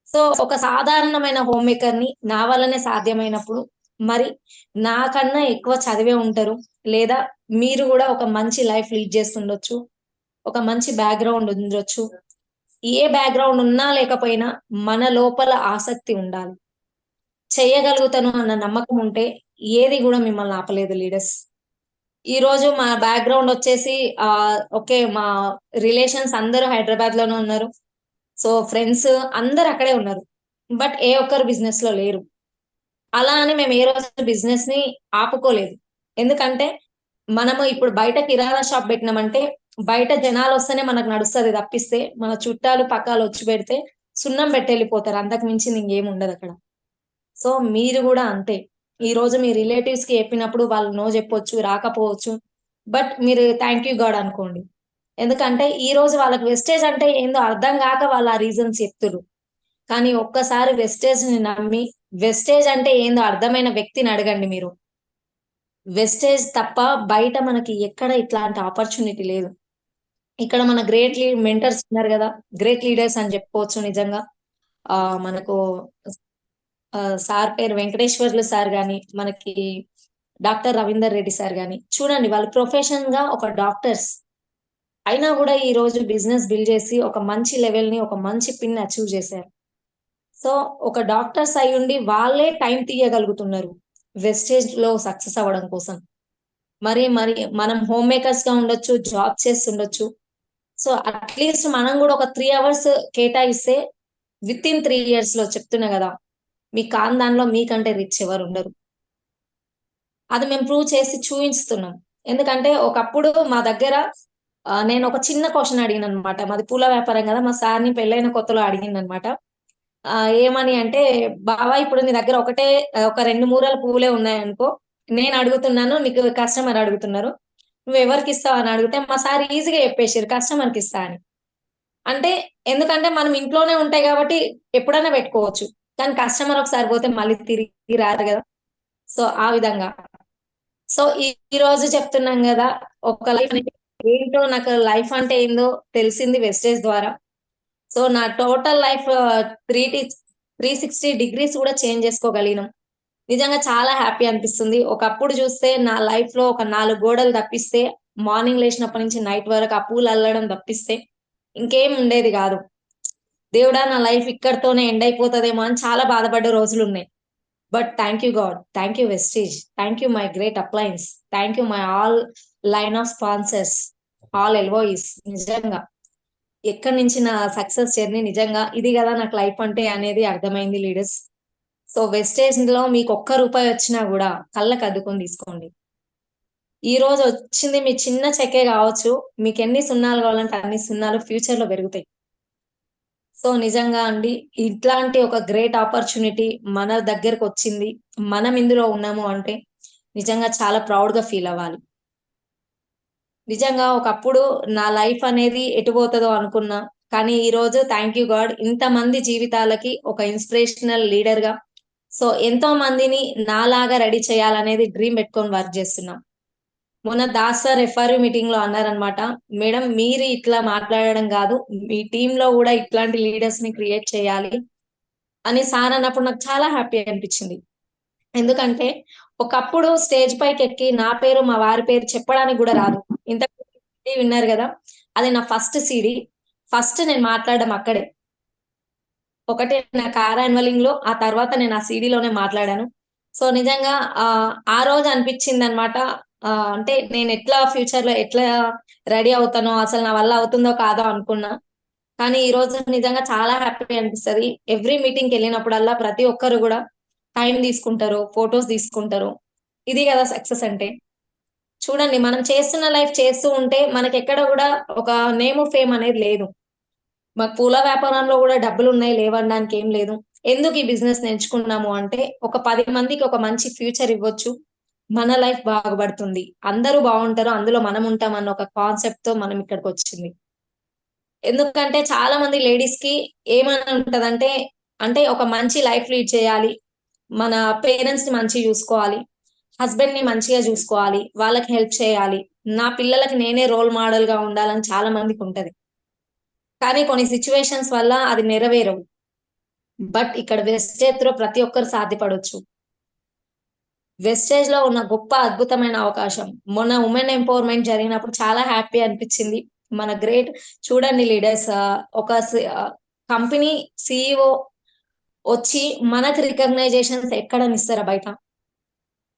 సో ఒక సాధారణమైన హోమ్ మేకర్ ని నా వల్లనే సాధ్యమైనప్పుడు, మరి నాకన్నా ఎక్కువ చదివే ఉంటారు, లేదా మీరు కూడా ఒక మంచి లైఫ్ లీడ్ చేస్తుండొచ్చు, ఒక మంచి బ్యాక్గ్రౌండ్ ఉండొచ్చు. ఏ బ్యాక్గ్రౌండ్ ఉన్నా లేకపోయినా మన లోపల ఆసక్తి ఉండాలి, చేయగలుగుతాను అన్న నమ్మకం ఉంటే ఏది కూడా మిమ్మల్ని ఆపలేదు లీడర్స్. ఈ రోజు మా బ్యాక్గ్రౌండ్ వచ్చేసి ఓకే, మా రిలేషన్స్ అందరూ హైదరాబాద్ లోనే ఉన్నారు, సో ఫ్రెండ్స్ అందరు అక్కడే ఉన్నారు, బట్ ఏ ఒక్కరు బిజినెస్ లో లేరు. అలా అని మేము ఏ రోజు బిజినెస్ ని ఆపుకోలేదు. ఎందుకంటే మనము ఇప్పుడు బయట కిరాణా షాప్ పెట్టినామంటే బయట జనాలు వస్తేనే మనకు నడుస్తుంది, తప్పిస్తే మన చుట్టాలు పక్కాలు వచ్చి పెడితే సున్నం పెట్టి వెళ్ళిపోతారు, అంతకు మించి ఇంకేం ఉండదు అక్కడ. సో మీరు కూడా అంతే. ఈ రోజు మీ రిలేటివ్స్ కి చెప్పినప్పుడు వాళ్ళు నో చెప్పొచ్చు, రాకపోవచ్చు, బట్ మీరు థ్యాంక్ యూ గాడ్ అనుకోండి. ఎందుకంటే ఈ రోజు వాళ్ళకి వెస్టేజ్ అంటే ఏందో అర్థం కాక వాళ్ళు ఆ రీజన్స్ చెప్తురు. కానీ ఒక్కసారి వెస్టేజ్ ని నమ్మి, వెస్టేజ్ అంటే ఏందో అర్థమైన వ్యక్తిని అడగండి మీరు. వెస్టేజ్ తప్ప బయట మనకి ఎక్కడ ఇట్లాంటి ఆపర్చునిటీ లేదు. ఇక్కడ మన గ్రేట్ మెంటర్స్ ఉన్నారు కదా, గ్రేట్ లీడర్స్ అని చెప్పుకోవచ్చు నిజంగా. మనకు సార్ పేరు వెంకటేశ్వర్లు సార్ గాని, మనకి డాక్టర్ రవీందర్ రెడ్డి సార్ గాని, చూడండి వాళ్ళు ప్రొఫెషన్ గా ఒక డాక్టర్స్ అయినా కూడా ఈ రోజు బిజినెస్ బిల్డ్ చేసి ఒక మంచి లెవెల్ ని, ఒక మంచి పిన్ అచీవ్ చేశారు. సో ఒక డాక్టర్స్ అయి ఉండి వాళ్ళే టైం తీయగలుగుతున్నారు వెస్టేజ్ లో సక్సెస్ అవ్వడం కోసం. మరి మనం హోమ్ మేకర్స్ గా ఉండొచ్చు, జాబ్ చేస్తుండొచ్చు. సో అట్లీస్ట్ మనం కూడా ఒక 3 hours కేటాయిస్తే విత్ ఇన్ 3 years లో చెప్తున్నా కదా, మీ కాని దానిలో మీకంటే రిచ్ ఎవరు ఉండరు. అది మేము ప్రూవ్ చేసి చూపిస్తున్నాం. ఎందుకంటే ఒకప్పుడు మా దగ్గర నేను ఒక చిన్న క్వశ్చన్ అడిగిన అనమాట, మాది పూల వ్యాపారం కదా, మా సార్ని పెళ్ళైన కొత్తలో అడిగింది అనమాట. ఏమని అంటే, బావా ఇప్పుడు నీ దగ్గర ఒక 2 మూరల పువ్వులే ఉన్నాయనుకో, నేను అడుగుతున్నాను, నీకు కస్టమర్ అడుగుతున్నారు, నువ్వు ఎవరికి ఇస్తావు అని అడిగితే మా సార్ ఈజీగా చెప్పేసారు, కస్టమర్కి ఇస్తా అని. అంటే ఎందుకంటే మనం ఇంట్లోనే ఉంటాయి కాబట్టి ఎప్పుడైనా పెట్టుకోవచ్చు, కానీ కస్టమర్ ఒకసారి పోతే మళ్ళీ తిరిగి రారు కదా. సో ఆ విధంగా. సో ఈ రోజు చెప్తున్నాం కదా, ఒక లైఫ్ ఏంటో, నాకు లైఫ్ అంటే ఏందో తెలిసింది వెస్టేజ్ ద్వారా. సో నా టోటల్ లైఫ్ 360 డిగ్రీస్ కూడా చేంజ్ చేసుకోగలిగినాం. నిజంగా చాలా హ్యాపీ అనిపిస్తుంది. ఒకప్పుడు చూస్తే నా లైఫ్ లో ఒక 4 గోడలు తప్పిస్తే, మార్నింగ్ లేచినప్పటి నుంచి నైట్ వరకు ఆ పూలు అల్లడం తప్పిస్తే ఇంకేం ఉండేది కాదు. దేవుడా, నా లైఫ్ ఇక్కడతోనే ఎండ్ అయిపోతుందేమో అని చాలా బాధపడ్డ రోజులు ఉన్నాయి. But thank you god, thank you Vestige, thank you my great uplines, thank you my all line of sponsors, all LOEs. నిజంగా ఎక్కడి నుంచి నా సక్సెస్ జర్నీ నిజంగా ఇది కదా నాకు లైఫ్ అంటే అనేది అర్థమైంది లీడర్స్. సో వెస్టేజ్ లో మీకు ₹1 వచ్చినా కూడా కళ్ళకు అద్దుకొని తీసుకోండి. ఈ రోజు వచ్చింది మీ చిన్న చెక్కే కావచ్చు, మీకు ఎన్ని సున్నాలు కావాలంటే అన్ని సున్నాలు ఫ్యూచర్ లో పెరుగుతాయి. సో నిజంగా అండి, ఇట్లాంటి ఒక గ్రేట్ ఆపర్చునిటీ మన దగ్గరకు వచ్చింది, మనం ఇందులో ఉన్నాము అంటే నిజంగా చాలా ప్రౌడ్ గా ఫీల్ అవ్వాలి. నిజంగా ఒకప్పుడు నా లైఫ్ అనేది ఎటు పోతుందో అనుకున్నా, కానీ ఈ రోజు థ్యాంక్ యూ గాడ్, ఇంతమంది జీవితాలకి ఒక ఇన్స్పిరేషనల్ లీడర్ గా, సో ఎంతో మందిని నాలాగా రెడీ చేయాలనేది డ్రీమ్ పెట్టుకొని వర్క్ చేస్తున్నాం. మొన్న దాస్ సార్ ఎఫ్ఆర్యూ మీటింగ్ లో అన్నారనమాట, మేడం మీరు ఇట్లా మాట్లాడడం కాదు, మీ టీమ్ లో కూడా ఇట్లాంటి లీడర్స్ ని క్రియేట్ చేయాలి అని సార్ అన్నప్పుడు నాకు చాలా హ్యాపీ అనిపించింది. ఎందుకంటే ఒకప్పుడు స్టేజ్ పైకి ఎక్కి నా పేరు మా వారి పేరు చెప్పడానికి కూడా రాదు. ఇంత విన్నారు కదా, అది నా ఫస్ట్ సీడీ. ఫస్ట్ నేను మాట్లాడడం అక్కడే, ఒకటి నా కార్ యాన్యువలింగ్ లో, ఆ తర్వాత నేను ఆ సీడీలోనే మాట్లాడాను. సో నిజంగా ఆ రోజు అనిపించింది అనమాట, అంటే నేను ఎట్లా ఫ్యూచర్ లో ఎట్లా రెడీ అవుతానో, అసలు నా వల్ల అవుతుందో కాదో అనుకున్నా. కానీ ఈ రోజు నిజంగా చాలా హ్యాపీ అనిపిస్తుంది. ఎవ్రీ మీటింగ్ కి వెళ్ళినప్పుడల్లా ప్రతి ఒక్కరు కూడా టైం తీసుకుంటారు, ఫొటోస్ తీసుకుంటారు. ఇది కదా సక్సెస్ అంటే. చూడండి, మనం చేస్తున్న లైఫ్ చేస్తూ ఉంటే మనకి ఎక్కడ కూడా ఒక నేమ్ ఫేమ్ అనేది లేదు. మాకు పూల వ్యాపారంలో కూడా డబ్బులు ఉన్నాయి, లేవనడానికి ఏం లేదు. ఎందుకు ఈ బిజినెస్ ఎంచుకున్నాము అంటే, ఒక 10 మందికి ఒక మంచి ఫ్యూచర్ ఇవ్వచ్చు, మన లైఫ్ బాగుపడుతుంది, అందరూ బాగుంటారు, అందులో మనం ఉంటాం అన్న ఒక కాన్సెప్ట్ తో మనం ఇక్కడికి వచ్చింది. ఎందుకంటే చాలా మంది లేడీస్ కి ఏమని ఉంటదంటే, అంటే ఒక మంచి లైఫ్ లీడ్ చేయాలి, మన పేరెంట్స్ ని మంచిగా చూసుకోవాలి, హస్బెండ్ ని మంచిగా చూసుకోవాలి, వాళ్ళకి హెల్ప్ చేయాలి, నా పిల్లలకి నేనే రోల్ మోడల్ గా ఉండాలని చాలా మందికి ఉంటది. కానీ కొన్ని సిచ్యువేషన్స్ వల్ల అది నెరవేరవు. బట్ ఇక్కడ వెస్టేజ్ లో ప్రతి ఒక్కరు సాధ్యపడవచ్చు. వెస్టేజ్ లో ఉన్న గొప్ప అద్భుతమైన అవకాశం. మొన్న ఉమెన్ ఎంపవర్మెంట్ జరిగినప్పుడు చాలా హ్యాపీ అనిపించింది. మన గ్రేట్ చూడండి లీడర్స్, ఒక కంపెనీ సిఇఓ వచ్చి మనకి రికగ్నైజేషన్స్ ఎక్కడ ఇస్తారా బయట,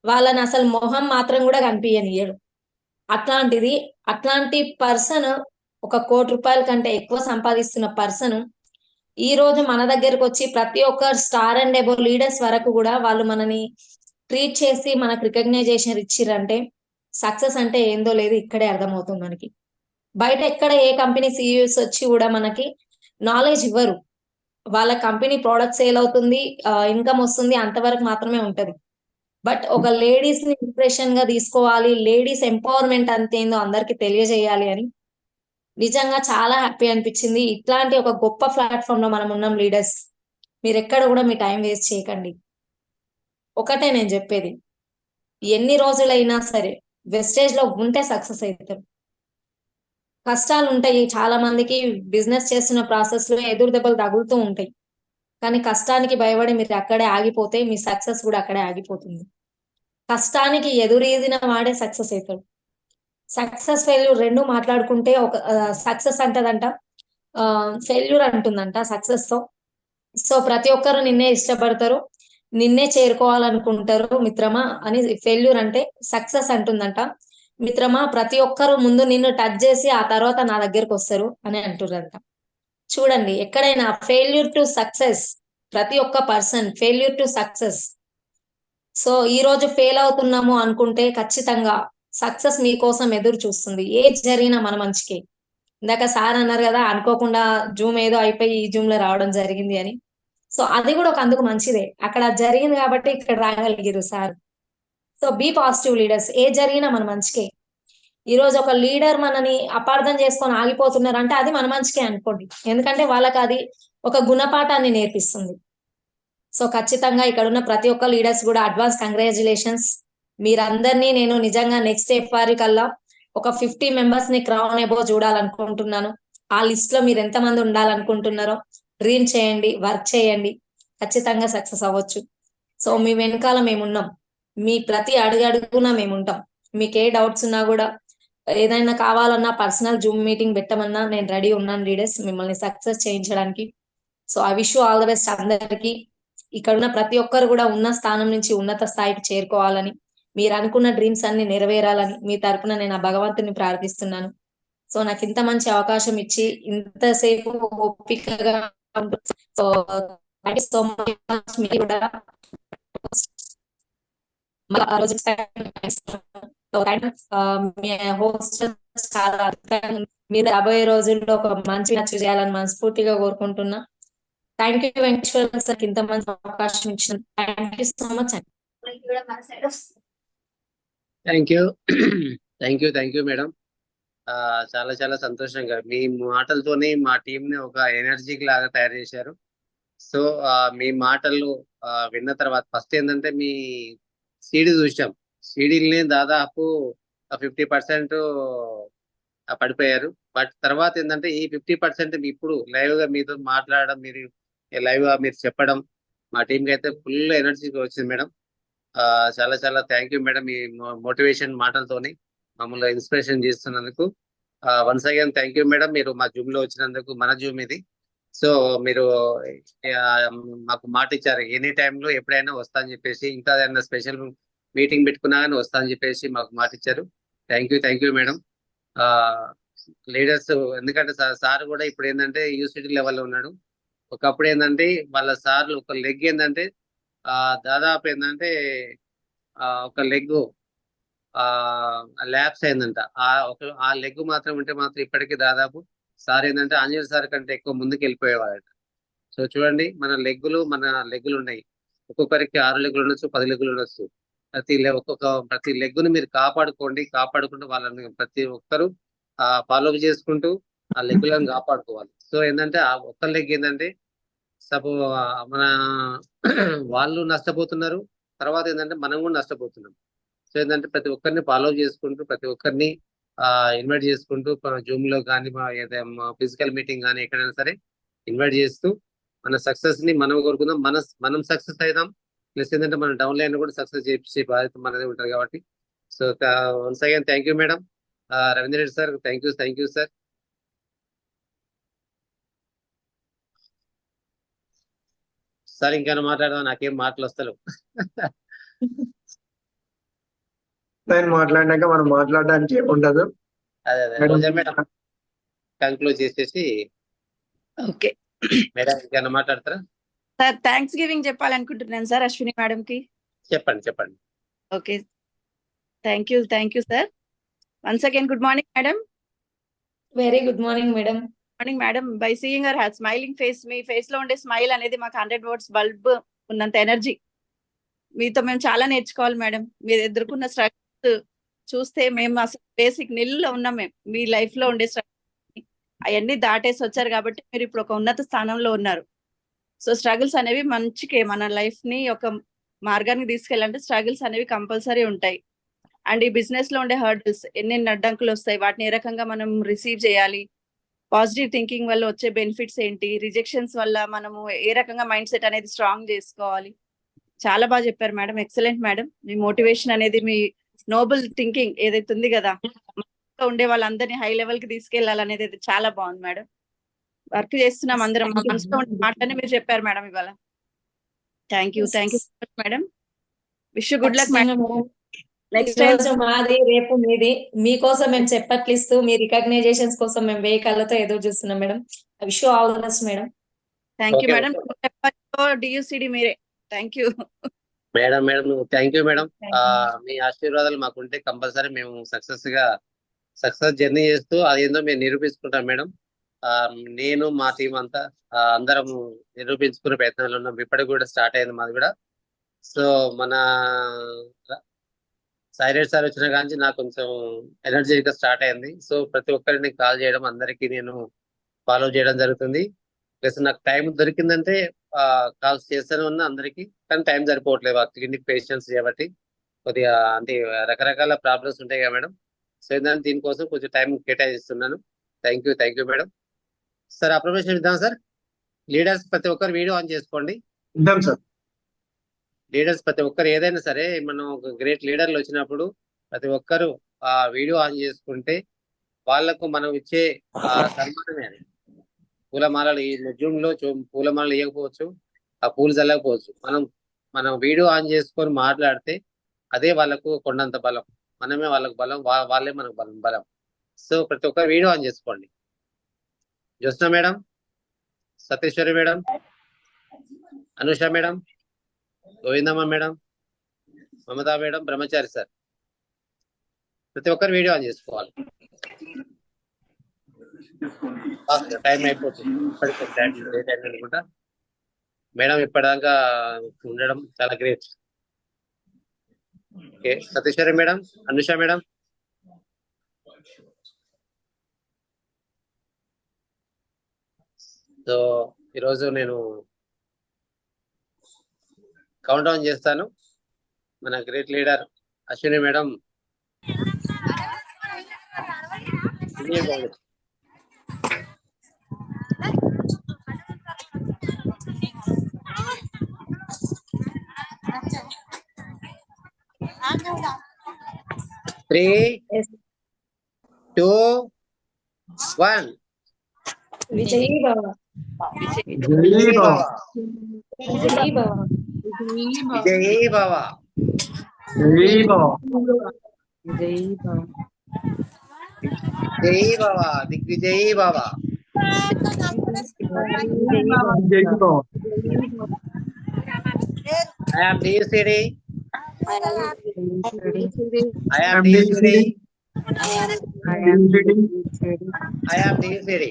వాళ్ళని అసలు మొహం మాత్రం కూడా కనిపించనియడు. అట్లాంటిది, అట్లాంటి పర్సన్, ఒక ₹1,00,00,000 కంటే ఎక్కువ సంపాదిస్తున్న పర్సన్ ఈ రోజు మన దగ్గరకు వచ్చి ప్రతి ఒక్క స్టార్ అండ్ అబోవ్ లీడర్స్ వరకు కూడా వాళ్ళు మనని ట్రీట్ చేసి మనకు రికగ్నైజేషన్ ఇచ్చిరంటే సక్సెస్ అంటే ఏందో లేదు ఇక్కడే అర్థమవుతుంది మనకి. బయట ఎక్కడ ఏ కంపెనీ సిఇఓస్ వచ్చి కూడా మనకి నాలెడ్జ్ ఇవ్వరు. వాళ్ళ కంపెనీ ప్రోడక్ట్ సేల్ అవుతుంది, ఇన్కమ్ వస్తుంది, అంతవరకు మాత్రమే ఉంటది. బట్ ఒక లేడీస్ ని ఇంప్రెషన్ గా తీసుకోవాలి, లేడీస్ ఎంపవర్మెంట్ అంతేందో అందరికి తెలియజేయాలి అని నిజంగా చాలా హ్యాపీ అనిపించింది. ఇట్లాంటి ఒక గొప్ప ప్లాట్ఫామ్ లో మనం ఉన్నాం లీడర్స్. మీరు ఎక్కడ కూడా మీ టైం వేస్ట్ చేయకండి. ఒకటే నేను చెప్పేది, ఎన్ని రోజులైనా సరే వెస్టేజ్ లో ఉంటే సక్సెస్ అవుతారు. కష్టాలు ఉంటాయి, చాలా మందికి బిజినెస్ చేస్తున్న ప్రాసెస్ లో ఎదురు దెబ్బలు తగులుతూ ఉంటాయి. కానీ కష్టానికి భయపడి మీరు అక్కడే ఆగిపోతే మీ సక్సెస్ కూడా అక్కడే ఆగిపోతుంది. కష్టానికి ఎదురీదిన వాడే సక్సెస్ అవుతాడు. సక్సెస్ ఫెయిల్యూర్ రెండు మాట్లాడుకుంటే, ఒక సక్సెస్ అంటదంట, ఫెయిల్యూర్ అంటుందంట సక్సెస్ తో. సో ప్రతి ఒక్కరు నిన్నే ఇష్టపడతారు, నిన్నే చేరుకోవాలనుకుంటారు మిత్రమా అని ఫెయిల్యూర్ అంటే. సక్సెస్ అంటుందంట, మిత్రమా ప్రతి ఒక్కరు ముందు నిన్ను టచ్ చేసి ఆ తర్వాత నా దగ్గరకు వస్తారు అని అంటున్నారంట. చూడండి, ఎక్కడైనా ఫెయిల్యూర్ టు సక్సెస్, ప్రతి ఒక్క person failure to success. So ఈ రోజు ఫెయిల్ అవుతున్నాము అనుకుంటే ఖచ్చితంగా సక్సెస్ మీకోసం ఎదురు చూస్తుంది. ఏది జరిగినా మన మంచికే. ఇందాక సార్ అన్నారు కదా, అనుకోకుండా జూమ్ ఏదో అయిపోయి ఈ జూమ్ లో రావడం జరిగింది అని. సో అది కూడా ఒక అందుకు మంచిదే, అక్కడ జరిగింది కాబట్టి ఇక్కడ రాగలిగారు sir. So be positive leaders, ఏ జరిగినా మన మంచికే. ఈ రోజు ఒక లీడర్ మనని అపార్థం చేసుకొని ఆగిపోతున్నారు అంటే అది మన మంచికే అనుకోండి, ఎందుకంటే వాళ్ళకి అది ఒక గుణపాఠాన్ని నేర్పిస్తుంది. సో ఖచ్చితంగా ఇక్కడ ఉన్న ప్రతి ఒక్క లీడర్స్ కూడా అడ్వాన్స్ కంగ్రాచులేషన్స్. మీరందరినీ నేను నిజంగా నెక్స్ట్ ఎఫ్ఆర్ కల్లా ఒక 50 మెంబర్స్ ని క్రౌన్ ఎబో చూడాలనుకుంటున్నాను. ఆ లిస్ట్ లో మీరు ఎంతమంది ఉండాలనుకుంటున్నారో డ్రీమ్ చేయండి, వర్క్ చేయండి, ఖచ్చితంగా సక్సెస్ అవ్వచ్చు. సో మీ వెనకాల మేమున్నాం, మీ ప్రతి అడుగున మేము ఉంటాం. మీకు ఏ డౌట్స్ ఉన్నా కూడా, ఏదైనా కావాలన్నా పర్సనల్ జూమ్ మీటింగ్ పెట్టమన్నా నేను రెడీ ఉన్నాను లీడర్స్, మిమ్మల్ని సక్సెస్ చేయించడానికి. So I wish you all the best అందరికి. ఇక్కడ ఉన్న ప్రతి ఒక్కరు కూడా ఉన్న స్థానం నుంచి ఉన్నత స్థాయికి చేరుకోవాలని, మీరు అనుకున్న డ్రీమ్స్ అన్ని నెరవేరాలని మీ తరపున నేను ఆ భగవంతుని ప్రార్థిస్తున్నాను. సో నాకు ఇంత మంచి అవకాశం ఇచ్చి ఇంతసేపు ఓపికగా so thank you so much. మీరు కూడా ఆ రోజు మీ హోస్ట్ చాలా మీరు రాబోయే రోజుల్లో ఒక మంచి నచ్చు చేయాలని మనస్ఫూర్తిగా కోరుకుంటున్నా. థ్యాంక్ యూ వెంకటేశ్వర సార్ ఇంత మంచి అవకాశం ఇచ్చిన. థ్యాంక్ యూ సో మచ్ అండి. Thank you madam. చాలా చాలా సంతోషంగా మీ మాటలతోనే మా టీం ని ఒక ఎనర్జీకి లాగా తయారు చేశారు. సో మీ మాటలు విన్న తర్వాత ఫస్ట్ ఏంటంటే మీ సీడీ చూసాం, సీడీలని దాదాపు 50% పడిపోయారు. బట్ తర్వాత ఏంటంటే ఈ 50% ఇప్పుడు లైవ్ గా మీతో మాట్లాడడం, మీరు లైవ్ గా మీరు చెప్పడం మా టీంకి అయితే ఫుల్ ఎనర్జీ వచ్చింది మేడం. చాలా చాలా థ్యాంక్ యూ మేడం, మీ మోటివేషన్ మాటలతోని మమ్మల్ని ఇన్స్పిరేషన్ చేస్తున్నందుకు. Once again thank you madam, మీరు మా జూమ్ లో వచ్చినందుకు. మన జూమ్ ఇది. సో మీరు మాకు మాట ఇచ్చారు, ఎనీ టైంలో ఎప్పుడైనా వస్తా అని చెప్పేసి, ఇంకా ఏదైనా స్పెషల్ మీటింగ్ పెట్టుకున్నా కానీ వస్తా అని చెప్పేసి మాకు మాట ఇచ్చారు. Thank you madam. లీడర్స్ ఎందుకంటే సార్ కూడా ఇప్పుడు ఏంటంటే యూనివర్సిటీ లెవెల్లో ఉన్నాడు. ఒకప్పుడు ఏంటంటే వాళ్ళ సార్లు ఒక లెగ్ ఏంటంటే దాదాపు ఏంటంటే ఒక లెగ్ ల్యాబ్స్ అయిందంట. ఆ లెగ్ మాత్రం ఉంటే మాత్రం ఇప్పటికీ దాదాపు సార్ ఏంటంటే ఆంజనేయ సార్ కంటే ఎక్కువ ముందుకు వెళ్ళిపోయేవాడట. సో చూడండి, మన లెగ్గులు ఉన్నాయి. ఒక్కొక్కరికి 6 లెగ్గులు ఉండొచ్చు, 10 లెగ్గులు ఉండొచ్చు. ప్రతి లెగ్గును మీరు కాపాడుకుంటూ వాళ్ళని ప్రతి ఒక్కరు ఫాలో చేసుకుంటూ ఆ లెగ్గులను కాపాడుకోవాలి. సో ఏంటంటే ఆ ఒక్క లెగ్ ఏంటంటే మన వాళ్ళు నష్టపోతున్నారు, తర్వాత ఏంటంటే మనం కూడా నష్టపోతున్నాం. సో ఏంటంటే ప్రతి ఒక్కరిని ఫాలో చేసుకుంటూ, ప్రతి ఒక్కరిని ఇన్వైట్ చేసుకుంటూ, జూమ్ లో కానీ ఫిజికల్ మీటింగ్ కానీ ఎక్కడైనా సరే ఇన్వైట్ చేస్తూ మన సక్సెస్ ని మనం కోరుకుందాం. మనం సక్సెస్ అవుదాం, ప్లస్ ఏంటంటే మన డౌన్ లైన్ కూడా సక్సెస్ చేసే బాధ్యత మనదే ఉంటుంది కాబట్టి. So once again thank you madam. Ravindra Reddy sir thank you sir. Sir ఇంకేమైనా మాట్లాడదాం, నాకేం మాటలు వస్తలేవు. నేను మాట్లాడినాక మనం మాట్లాడడానికి ఏమి ఉండదు. అదే రోజా మేడం కంక్లూడ్ చేసేసి ఓకే మేడం ఇంకేమైనా మాట్లాడతారా? సార్ థ్యాంక్స్ గివింగ్ చెప్పాలనుకుంటున్నాను సార్ అశ్విని మేడం కి. చెప్పండి. Okay, thank you sir. Once again good morning madam. Very good morning madam. Morning madam. By seeing hour smiling face, me face లో ఉండే smile అనేది మాకు 100 వాట్స్ బల్బ్ ఉన్నంత ఎనర్జీ. మీతో మేము చాలా నేర్చుకోవాలి మేడం. మీరు ఎదుర్కొన్న స్ట్రగుల్స్ చూస్తే మేము అసలు బేసిక్ నిల్లో ఉన్నాం. మేము మీ లైఫ్ లో ఉండే స్ట్రగుల్స్ అవన్నీ దాటేసి వచ్చారు కాబట్టి మీరు ఇప్పుడు ఒక ఉన్నత స్థానంలో ఉన్నారు. సో స్ట్రగుల్స్ అనేవి మంచికే, మన లైఫ్ ని ఒక మార్గానికి తీసుకెళ్ళాలంటే స్ట్రగుల్స్ అనేవి కంపల్సరీ ఉంటాయి. అండ్ ఈ బిజినెస్ లో ఉండే హర్డల్స్, ఎన్నెన్ని అడ్డంకులు వస్తాయి, వాటిని ఏ రకంగా మనం రిసీవ్ చేయాలి, పాజిటివ్ థింకింగ్ వల్ల వచ్చే బెనిఫిట్స్ ఏంటి, రిజెక్షన్స్ వల్ల మనము ఏ రకంగా మైండ్ సెట్ అనేది స్ట్రాంగ్ చేసుకోవాలి, చాలా బాగా చెప్పారు మేడం. Excellent madam. మీ మోటివేషన్ అనేది, మీ నోబుల్ థింకింగ్ ఏదైతే ఉంది కదా, ఉండే వాళ్ళందరినీ హై లెవెల్ కి తీసుకెళ్లాలనేది అయితే చాలా బాగుంది మేడం. వర్క్ చేస్తున్నాం అందరం, మా మనసులో ఉండే మాటలని మీరు చెప్పారు మేడం ఇవాళ. Thank you so much madam. Wish you good luck madam. Next రోజు మాది, రేపు మీది. మీకోసం మేము చెప్పట్లిస్తూ మీ రికగ్నైజేషన్స్ కోసం మేము 1000 కళ్ళతో ఎదురు చూస్తున్నాం madam. Wish you all the best madam. Thank you madam. డియూసిడి మీరే. Thank you madam. Thank you madam. మీ ఆశీర్వాదాలు మాకుంటే కంపల్సరీ మేము సక్సెస్ జర్నీ చేస్తూ అదేందో మేము నిరూపించుకుంటాం మేడం. నేను మా టీం అంతా అందరం నిరూపించుకునే ప్రయత్నాలు ఉన్నాం. ఇప్పటికి కూడా స్టార్ట్ అయింది మాది కూడా. సో మన సాయిరెడ్డి సార్ వచ్చిన కానీ నాకు కొంచెం ఎనర్జీగా స్టార్ట్ అయింది. సో ప్రతి ఒక్కరిని కాల్ చేయడం, అందరికీ నేను ఫాలో చేయడం జరుగుతుంది. ప్లస్ నాకు టైం దొరికిందంటే కాల్స్ చేస్తూనే ఉన్నా అందరికీ, కానీ టైం సరిపోవట్లేదు క్లినిక్ పేషెంట్స్ కాబట్టి. కొద్దిగా అంటే రకరకాల ప్రాబ్లమ్స్ ఉంటాయి కదా మేడం. సో ఏంటంటే దీనికోసం కొంచెం టైం కేటాయిస్తున్నాను. Thank you madam. Sir affirmation ఇద్దాం సార్. లీడర్స్ ప్రతి ఒక్కరు వీడియో ఆన్ చేసుకోండి. ఇద్దాం సార్. లీడర్స్ ప్రతి ఒక్కరు ఏదైనా సరే మనం ఒక గ్రేట్ లీడర్లు వచ్చినప్పుడు ప్రతి ఒక్కరు ఆ వీడియో ఆన్ చేసుకుంటే వాళ్లకు మనం ఇచ్చే సన్మానమే అది. పూలమాలలు ఈ జూమ్ లో పూలమాలలు ఇవ్వకపోవచ్చు, ఆ పూలు చల్లకపోవచ్చు. మనం వీడియో ఆన్ చేసుకొని మాట్లాడితే అదే వాళ్ళకు కొండంత బలం. మనమే వాళ్ళకు బలం, వాళ్ళే మనకు బలం. సో ప్రతి ఒక్కరు వీడియో ఆన్ చేసుకోండి. Jyotsna madam, Satishwari madam, Anusha madam, Govindamma madam, Mamata madam, Brahmachari sir, ప్రతి ఒక్కరు వీడియో ఆన్ చేసుకోవాలి. టైం అయిపోతుంది అనుకుంటా మేడం. ఇప్పటిదాకా ఉండడం చాలా great. Okay, Satishwari madam, Anusha madam. So ఈరోజు నేను కౌంట్ డౌన్ చేస్తాను. మన గ్రేట్ లీడర్ అశ్విని మేడం 3, 2, 1. విజయీ భవ. జై భవ. విజయీ భవ. జై భవ. జై భవ. జై భవ. దిగ్విజయీ భవ. జై భవ. I am DCD. I am DCD.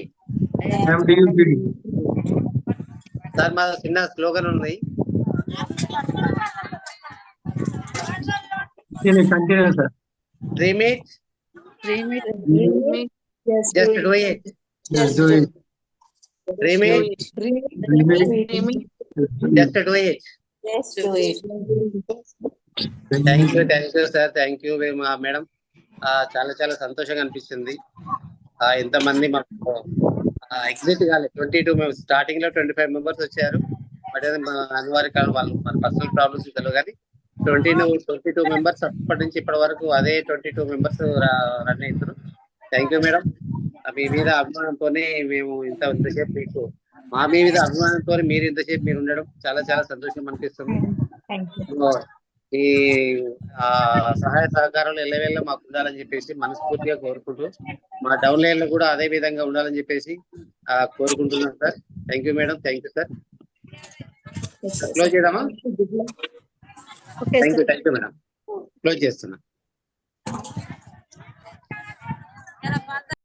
Sir మా చిన్న స్లోగన్ ఉంది. Continue sir. Dream it. Just do it. Dream it. Just do it. Thank you sir. Thank you madam. చాలా సంతోషంగా అనిపిస్తుంది. ఇంతమంది మాకు ఎగ్జిట్ కాలేదు. 22 మెంబర్స్ స్టార్టింగ్ లో 25 మెంబర్స్ వచ్చారు. బట్ అనివార్య కారణం వాళ్ళు మన పర్సనల్ ప్రాబ్లమ్స్ తెలియదు కానీ 22 మెంబర్స్ అప్పటి నుంచి ఇప్పటి వరకు అదే 22 మెంబర్స్ రన్ అవుతారు. Thank you madam. మీ మీద అభిమానంతోనే మేము ఇంతసేపు మీకు మా మీద అభిమానంతో మీరు ఇంతసేపు మీరు ఉండడం చాలా సంతోషం అనిపిస్తుంది. ఈ సహాయ సహకారాలు ఎల్లవేళ్ళ మాకు ఉండాలని చెప్పేసి మనస్ఫూర్తిగా కోరుకుంటూ మా డౌన్ లైన్ లో కూడా అదే విధంగా ఉండాలని చెప్పేసి కోరుకుంటున్నాం sir. Thank you madam. Thank you sir. Close చేద్దామా? Thank you madam. క్లోజ్ చేస్తున్నా.